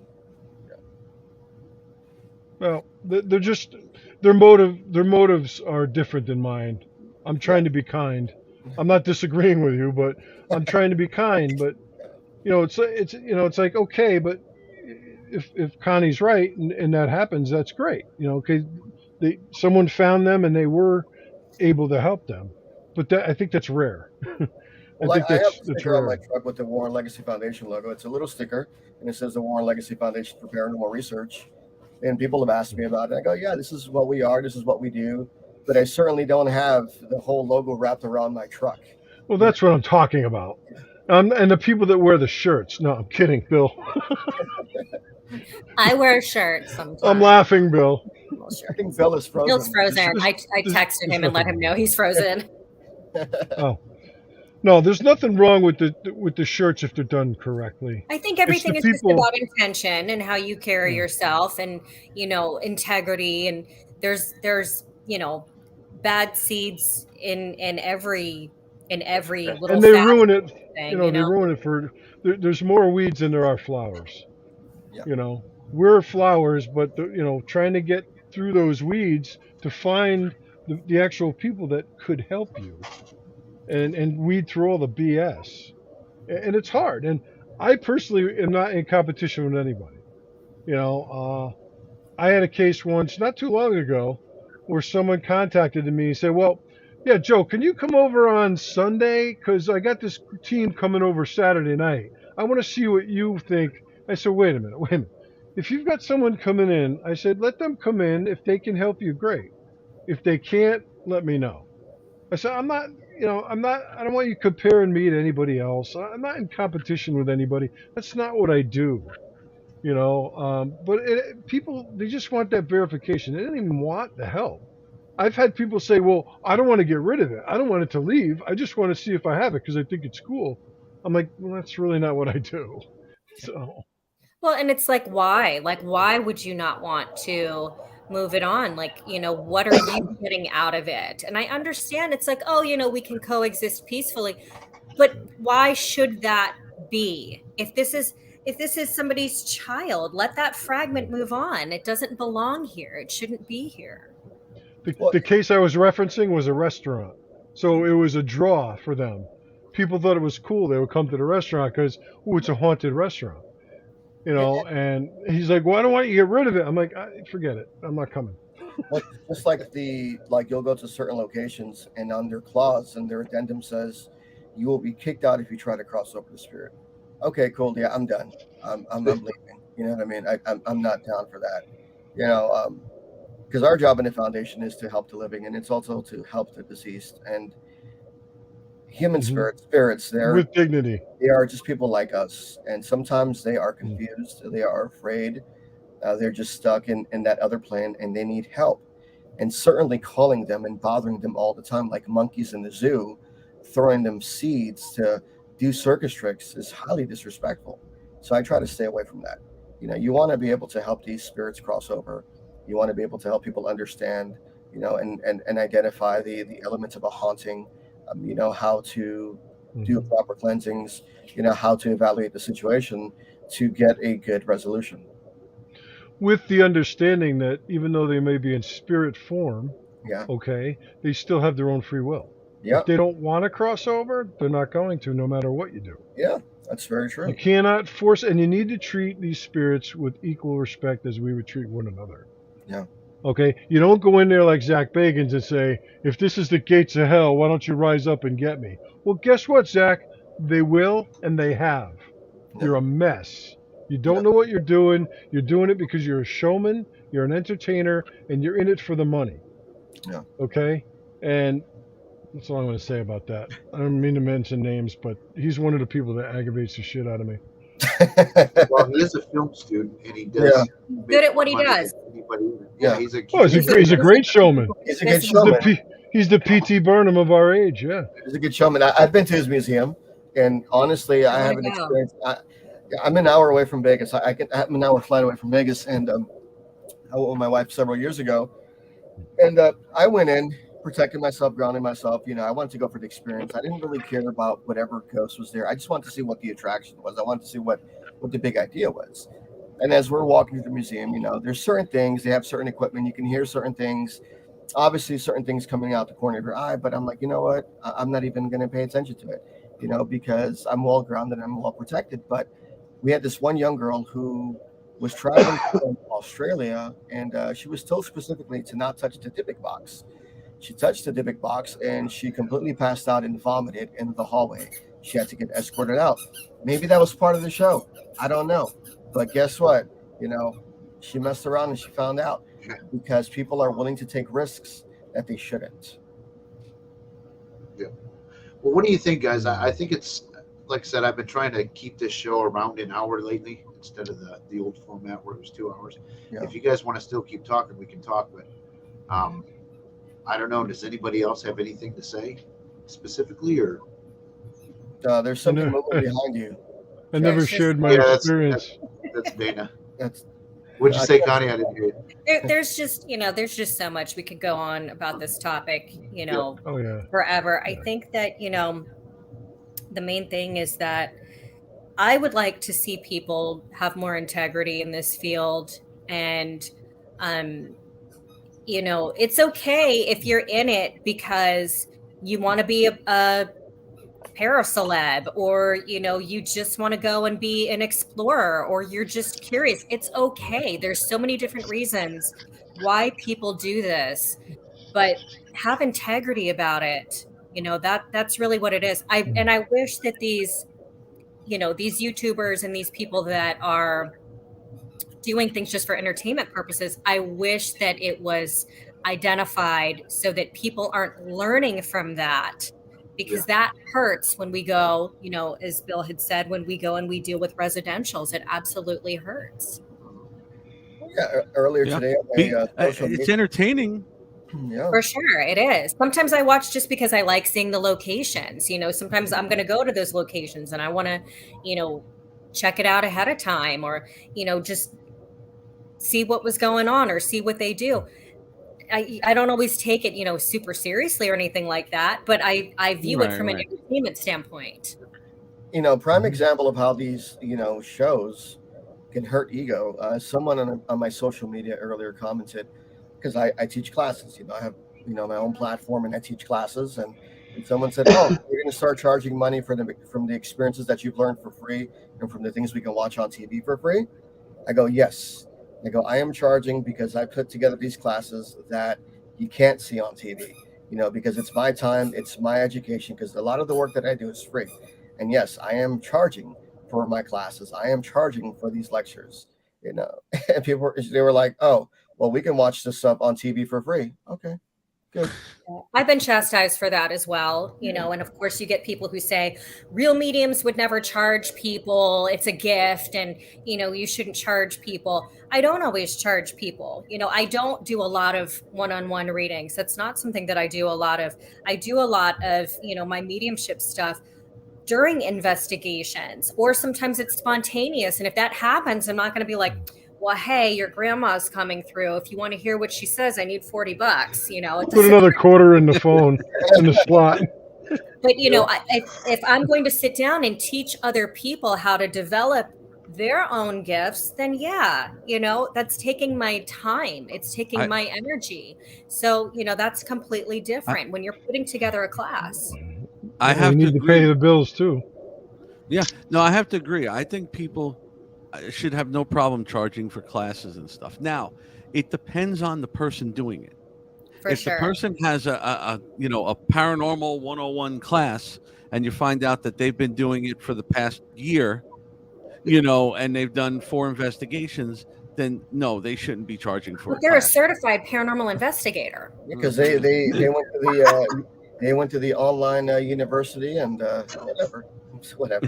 Well, they're just their motives are different than mine. I'm trying to be kind. I'm not disagreeing with you, but I'm trying to be kind. But it's like, okay, but if Connie's right and that happens, that's great. Okay, someone found them and they were able to help them. But I think that's rare. I Well, think I have a that's sticker on my rare. truck with the Warren Legacy Foundation logo. It's a little sticker, and it says the Warren Legacy Foundation for Paranormal Research. And people have asked me about it. I go, yeah, this is what we are. This is what we do. But I certainly don't have the whole logo wrapped around my truck. Well, that's what I'm talking about. And the people that wear the shirts. No, I'm kidding, Bill. I wear a shirt I'm sometimes. laughing, Bill. Well, I think Bill is frozen. Bill's frozen. I texted him and let him know he's frozen. Oh. No, there's nothing wrong with the shirts if they're done correctly. I think everything is just people. about intention and how you carry yourself and, integrity. And there's, bad seeds in every little And they facet ruin it. thing, They ruin it for. There's more weeds than there are flowers. Yeah. We're flowers, but trying to get through those weeds to find the actual people that could help you, and weed through all the BS, and it's hard. And I personally am not in competition with anybody. I had a case once not too long ago where someone contacted me and said, "Well, yeah, Joe, can you come over on Sunday? Because I got this team coming over Saturday night. I want to see what you think." I said, wait a minute. If you've got someone coming in, I said, let them come in. If they can help you, great. If they can't, let me know. I said, I don't want you comparing me to anybody else. I'm not in competition with anybody. That's not what I do. But people, they just want that verification. They don't even want the help. I've had people say, well, I don't want to get rid of it. I don't want it to leave. I just want to see if I have it because I think it's cool. I'm like, well, that's really not what I do. So. Well, and it's like, why? Like, why would you not want to move it on? Like, what are you getting out of it? And I understand it's like, oh, we can coexist peacefully. But why should that be? If this is somebody's child, let that fragment move on. It doesn't belong here. It shouldn't be here. The case I was referencing was a restaurant. So it was a draw for them. People thought it was cool. They would come to the restaurant because, it's a haunted restaurant. And he's like, well, I don't want you to get rid of it. I'm like, forget it. I'm not coming. Just like you'll go to certain locations and on their clause and their addendum says, you will be kicked out if you try to cross over the spirit. Okay, cool. Yeah, I'm done. I'm leaving. You know what I mean? I'm not down for that. Because our job in the foundation is to help the living, and it's also to help the deceased and human spirits. They're with dignity. They are just people like us, and sometimes they are confused. They are afraid. They're just stuck in that other plane, and they need help. And certainly calling them and bothering them all the time, like monkeys in the zoo, throwing them seeds to do circus tricks is highly disrespectful. So I try to stay away from that. You want to be able to help these spirits cross over. You want to be able to help people understand, and identify the elements of a haunting. How to do proper cleansings. How to evaluate the situation to get a good resolution. With the understanding that even though they may be in spirit form, yeah, okay, they still have their own free will. Yeah. If they don't want to cross over, they're not going to, no matter what you do. Yeah, that's very true. You cannot force, and you need to treat these spirits with equal respect as we would treat one another. Yeah. Okay? You don't go in there like Zach Bagans and say, if this is the gates of hell, why don't you rise up and get me? Well, guess what, Zach? They will, and they have. Yeah. You're a mess. You don't know what you're doing. You're doing it because you're a showman, you're an entertainer, and you're in it for the money. Yeah. Okay? And that's all I'm going to say about that. I don't mean to mention names, but he's one of the people that aggravates the shit out of me. Well, he is a film student, and he does good at what he does. Yeah, he's a great showman. He's a good showman. He's the P.T. Burnham of our age. Yeah, he's a good showman. I've been to his museum, and honestly, I have an experience. I'm an hour away from Vegas. I'm an hour flight away from Vegas, and I went with my wife several years ago, and I went in, protecting myself, grounding myself. I wanted to go for the experience. I didn't really care about whatever ghost was there. I just wanted to see what the attraction was. I wanted to see what the big idea was. And as we're walking through the museum, there's certain things. They have certain equipment. You can hear certain things. Obviously, certain things coming out the corner of your eye. But I'm like, you know what? I'm not even going to pay attention to it, because I'm well grounded and I'm well protected. But we had this one young girl who was traveling from Australia, and she was told specifically to not touch the Dybbuk box. She touched the Dybbuk box, and she completely passed out and vomited in the hallway. She had to get escorted out. Maybe that was part of the show. I don't know. But guess what? You know, she messed around and she found out, because people are willing to take risks that they shouldn't. Yeah. Well, what do you think, guys? I think it's, like I said, I've been trying to keep this show around an hour lately instead of the old format where it was 2 hours. Yeah. If you guys want to still keep talking, we can talk. But I don't know. Does anybody else have anything to say specifically, or? There's something moving behind you. I never shared my experience. That's Dana. That's. What'd you say, Connie? I didn't hear you. There's just so much we could go on about this topic, Oh, yeah. forever. I think that, the main thing is that I would like to see people have more integrity in this field. And, it's okay if you're in it because you want to be a paraceleb, or you just want to go and be an explorer, or you're just curious. It's okay. There's so many different reasons why people do this, but have integrity about it. That's really what it is. I wish that these YouTubers and these people that are doing things just for entertainment purposes, I wish that it was identified so that people aren't learning from that. Because that hurts when we go, as Bill had said, when we go and we deal with residentials, it absolutely hurts. Yeah, earlier today, it's entertaining. Yeah, for sure, it is. Sometimes I watch just because I like seeing the locations. Sometimes I'm going to go to those locations and I want to, check it out ahead of time, or just see what was going on or see what they do. I don't always take it, super seriously or anything like that, but I view it from an entertainment standpoint. Prime example of how these, shows can hurt ego. Someone on my social media earlier commented, because I teach classes, I have, my own platform and I teach classes, and someone said, "Oh, you're going to start charging money from the experiences that you've learned for free and from the things we can watch on TV for free?" I go, "Yes." I go, "I am charging because I put together these classes that you can't see on TV, because it's my time, it's my education, because a lot of the work that I do is free. And yes, I am charging for my classes. I am charging for these lectures, And people they were like, "Oh, well, we can watch this stuff on TV for free." Okay, good. I've been chastised for that as well, and of course you get people who say real mediums would never charge people. It's a gift, and, you shouldn't charge people. I don't always charge people. I don't do a lot of one-on-one readings. That's not something that I do a lot of. I do a lot of, my mediumship stuff during investigations, or sometimes it's spontaneous. And if that happens, I'm not going to be like, "Well, hey, your grandma's coming through. If you want to hear what she says, I need $40. Put another quarter in the phone in the slot. But if I'm going to sit down and teach other people how to develop their own gifts, then that's taking my time. It's taking my energy. So that's completely different when you're putting together a class. I have need to pay the bills too. Yeah, no, I have to agree. I think people should have no problem charging for classes and stuff. Now, it depends on the person doing it. If the person has a paranormal 101 class, and you find out that they've been doing it for the past year, and they've done 4 investigations, then no, they shouldn't be charging for it. They're a certified paranormal investigator. Because they went to the online university and whatever. But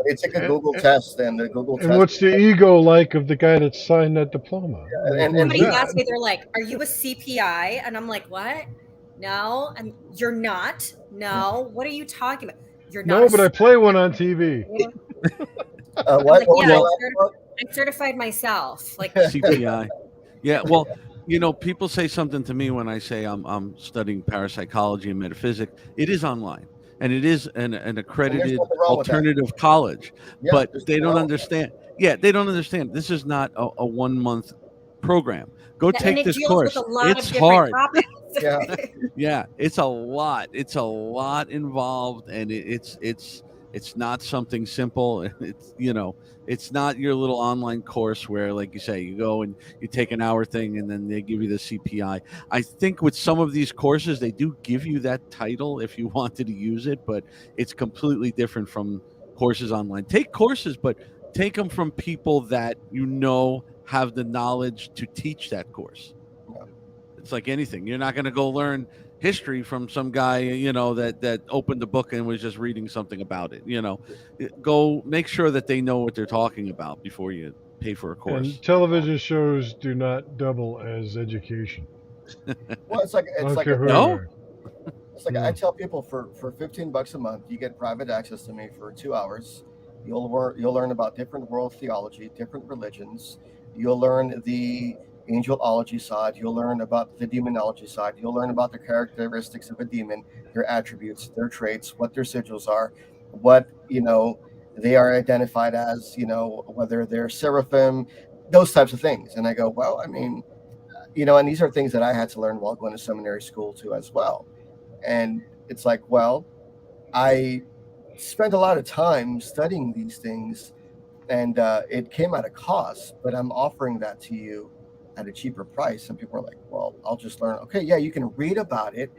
they took a Google test, and the Google test. And what's the ego like of the guy that signed that diploma? And somebody asked me, they're like, "Are you a CPI?" And I'm like, "What? No." And "You're not? No. What are you talking about? You're not." No, but I play one on TV. What? Like, I certified myself. Like CPI. Yeah. Well, people say something to me when I say I'm studying parapsychology and metaphysics. It is online, and it is an accredited alternative college, but they don't understand. Yeah, they don't understand. This is not a 1 month program. Go take this course. It's hard. Yeah, it's a lot. It's a lot involved, and it's It's not something simple. It's, it's not your little online course where, like you say, you go and you take an hour thing and then they give you the CPI. I think with some of these courses, they do give you that title if you wanted to use it, but it's completely different from courses online. Take courses, but take them from people that have the knowledge to teach that course. Yeah. It's like anything. You're not going to go learn history from some guy, that opened the book and was just reading something about it. Go make sure that they know what they're talking about before you pay for a course. And television shows do not double as education. Well, it's I don't care who you are. It's like I tell people for $15 a month, you get private access to me for 2 hours. You'll learn about different world theology, different religions. You'll learn the angelology side. You'll learn about the demonology side. You'll learn about the characteristics of a demon, their attributes, their traits, what their sigils are, what they are identified as. Whether they're seraphim, those types of things. And I go, well, I mean, and these are things that I had to learn while going to seminary school too, as well. And it's like, well, I spent a lot of time studying these things, and it came at a cost, but I'm offering that to you at a cheaper price. And people are like, well, I'll just learn. Okay, yeah, you can read about it.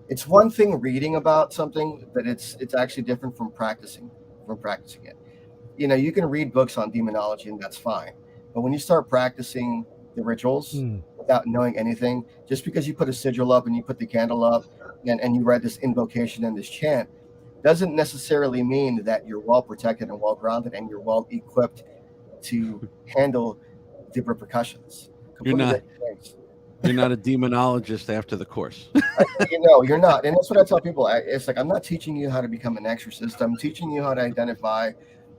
It's one thing reading about something, but it's actually different from practicing it. You can read books on demonology, and that's fine. But when you start practicing the rituals without knowing anything, just because you put a sigil up and you put the candle up and you read this invocation and this chant, doesn't necessarily mean that you're well protected and well grounded and you're well equipped to handle the repercussions. You're not a demonologist after the course. You're not. And that's what I tell people. It's like, I'm not teaching you how to become an exorcist. I'm teaching you how to identify,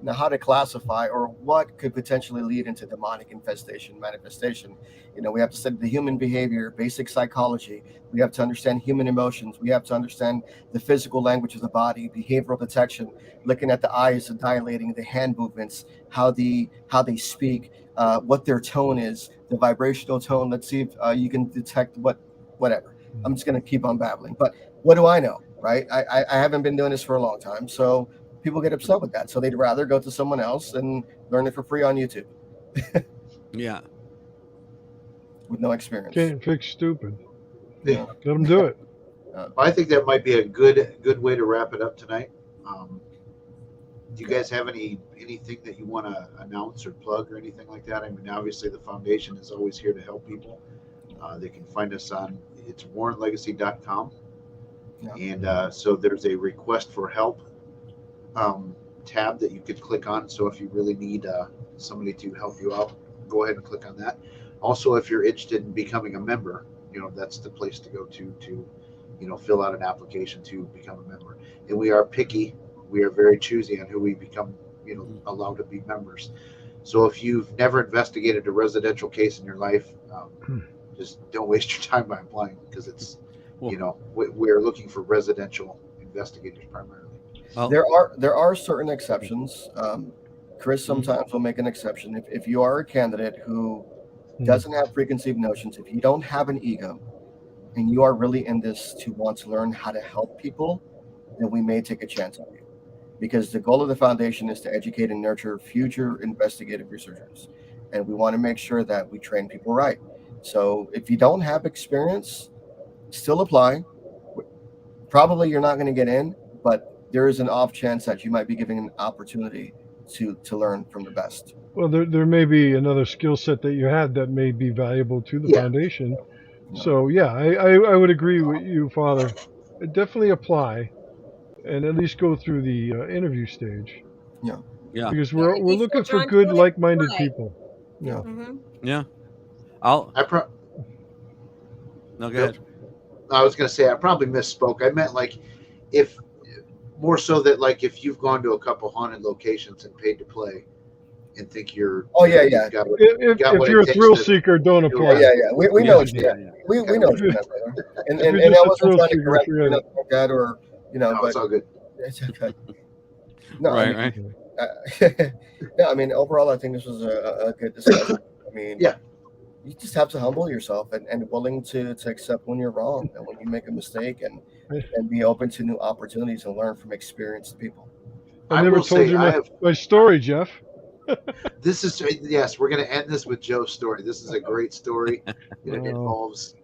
how to classify, or what could potentially lead into demonic manifestation. We have to study the human behavior, basic psychology. We have to understand human emotions. We have to understand the physical language of the body, behavioral detection, looking at the eyes and dilating, the hand movements, how they speak, what their tone is, the vibrational tone. Let's see if you can detect whatever. I'm just going to keep on babbling. But what do I know, right? I haven't been doing this for a long time. So people get upset with that. So they'd rather go to someone else and learn it for free on YouTube. Yeah. With no experience. Can't fix stupid. Yeah. Let them do it. I think that might be a good way to wrap it up tonight. Do you guys have anything that you want to announce or plug or anything like that? I mean, obviously the foundation is always here to help people. They can find us on warrenlegacy.com. Yeah. And so there's a request for help tab that you could click on. So if you really need somebody to help you out, go ahead and click on that. Also, if you're interested in becoming a member, that's the place to go to fill out an application to become a member. And we are picky. We are very choosy on who we become, allowed to be members. So if you've never investigated a residential case in your life, just don't waste your time by applying, because it's, we're looking for residential investigators primarily. Oh. There are certain exceptions. Chris sometimes will make an exception. If you are a candidate who doesn't have preconceived notions, if you don't have an ego, and you are really in this to want to learn how to help people, then we may take a chance on you. Because the goal of the foundation is to educate and nurture future investigative researchers. And we want to make sure that we train people right. So if you don't have experience, still apply. Probably you're not going to get in, but there is an off chance that you might be given an opportunity to learn from the best. Well, there may be another skill set that you have that may be valuable to the foundation. No. So, yeah, I would agree with you, Father. Definitely apply and at least go through the interview stage. Yeah. Yeah. Because we're looking for good, like-minded people. Yeah. Mm-hmm. Yeah. No, go ahead. I was going to say, I probably misspoke. I meant if more so that if you've gone to a couple haunted locations and paid to play and think you're if you're a thrill seeker, don't apply. We know what you meant. We know what you meant, brother. And I wasn't trying to correct you like that, or no, but it's all good. It's okay. No, right. No, I mean, overall, I think this was a good discussion. I mean, you just have to humble yourself and willing to accept when you're wrong and when you make a mistake, and be open to new opportunities and learn from experienced people. I never will told say you I have. my story, Jeff. This is yes. We're going to end this with Joe's story. This is a great story. It Oh. involves.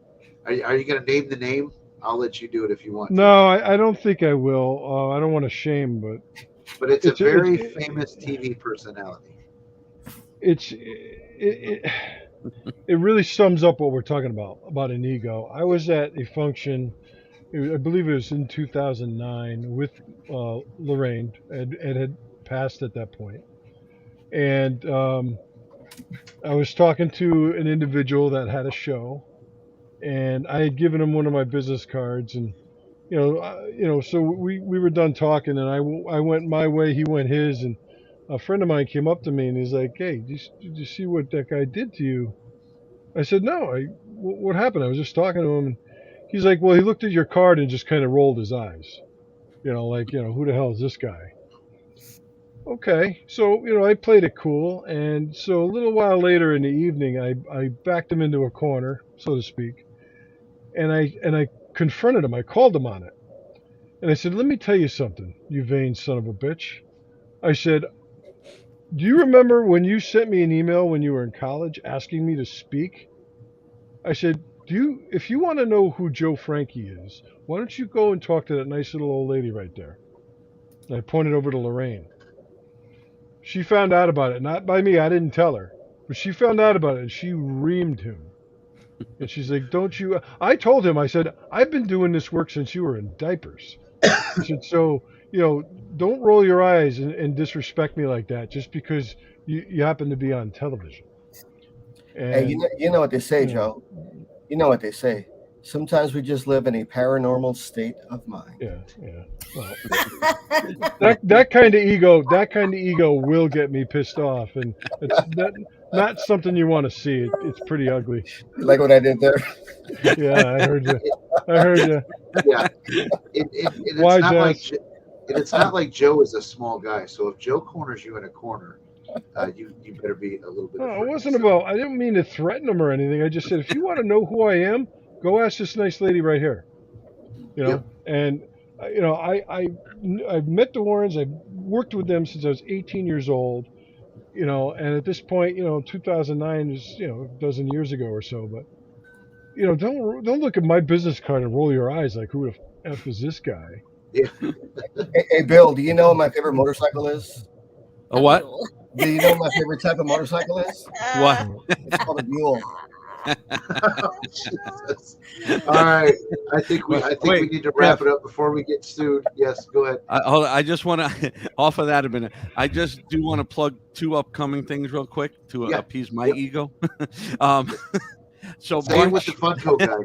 Are you going to name the name? I'll let you do it if you want to. No, I don't think I will. I don't want to shame, But it's a it's very famous TV personality. it really sums up what we're talking about an ego. I was at a function, I believe it was in 2009, with Lorraine. Ed had passed at that point, and I was talking to an individual that had a show, and I had given him one of my business cards, and so we were done talking, and I went my way, he went his, and a friend of mine came up to me and he's like, "Hey, did you see what that guy did to you?" I said, "No. What happened?" I was just talking to him, and he's like, "Well, he looked at your card and just kind of rolled his eyes, like, who the hell is this guy?" Okay, so I played it cool, and so a little while later in the evening, I backed him into a corner, so to speak, and I confronted him. I called him on it. And I said, "Let me tell you something, you vain son of a bitch." I said, "Do you remember when you sent me an email when you were in college asking me to speak?" I said, if you want to know who Joe Frankie is, why don't you go and talk to that nice little old lady right there?" And I pointed over to Lorraine. She found out about it, not by me. I didn't tell her. But she found out about it, and she reamed him. And she's like, "Don't you?" I told him, I said, "I've been doing this work since you were in diapers." I said, "So, don't roll your eyes and disrespect me like that just because you happen to be on television." Hey, And, you know what they say, you know, Joe. You know what they say. Sometimes we just live in a paranormal state of mind. yeah. Well, that kind of ego will get me pissed off, and it's not something you want to see. It's pretty ugly. You like what I did there? Yeah, I heard you. I heard you. Yeah, it's Wise not like ass. it's not like Joe is a small guy. So if Joe corners you in a corner, you better be a little bit. No, it afraid. wasn't about. I didn't mean to threaten him or anything. I just said, if you want to know who I am, go ask this nice lady right here. Yep. And I've met the Warrens. I've worked with them since I was 18 years old. And at this point, 2009 is a dozen years ago or so. But don't look at my business card and roll your eyes like, who the f is this guy? Yeah. Hey, Bill, do you know what my favorite motorcycle is? A what? Do you know what my favorite type of motorcycle is? What? It's called a mule. Oh, Jesus. All right, I think we need to wrap it up before we get sued. Yes, go ahead. Hold on, I just want to off of that a minute. I just do want to plug two upcoming things real quick to appease my ego. So Stay with the Funko guy.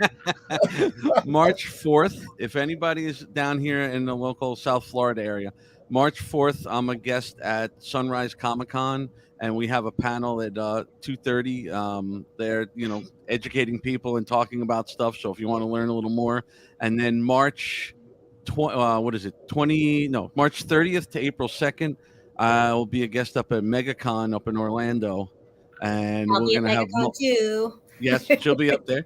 March 4th, if anybody is down here in the local South Florida area, March 4th, I'm a guest at Sunrise Comic-Con, and we have a panel at 2:30. They're, educating people and talking about stuff. So if you want to learn a little more, and then March 30th to April 2nd, I'll be a guest up at MegaCon up in Orlando, and I'll we're be going at to have MegaCon too. Yes, she'll be up there.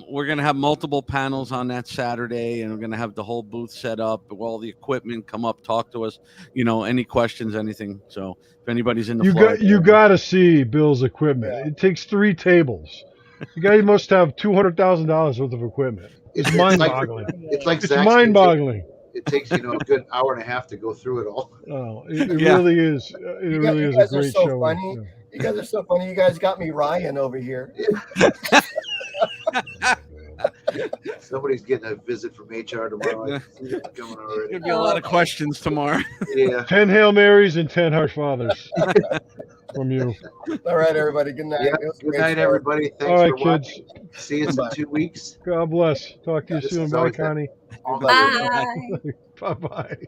We're going to have multiple panels on that Saturday, and we're going to have the whole booth set up, all the equipment. Come up, talk to us. Any questions, anything. So if anybody's in the Florida You area. got to see Bill's equipment. It takes 3 tables. The guy must have $200,000 worth of equipment. It's mind-boggling. It's It's mind-boggling. It takes a good hour and a half to go through it all. Oh, it really is. It really is a great show. Funny. Yeah. You guys are so funny. You guys got me Ryan over here. Somebody's getting a visit from HR tomorrow. I see it coming already. There'll be a lot of questions tomorrow. Yeah. 10 Hail Marys and 10 Heart Fathers from you. All right, everybody. Good night. Yeah. Good night, everybody. Thanks All right, for watching. kids. See us in 2 weeks. God bless. Talk to you This soon. is Bye, always Connie. Bye. Bye-bye.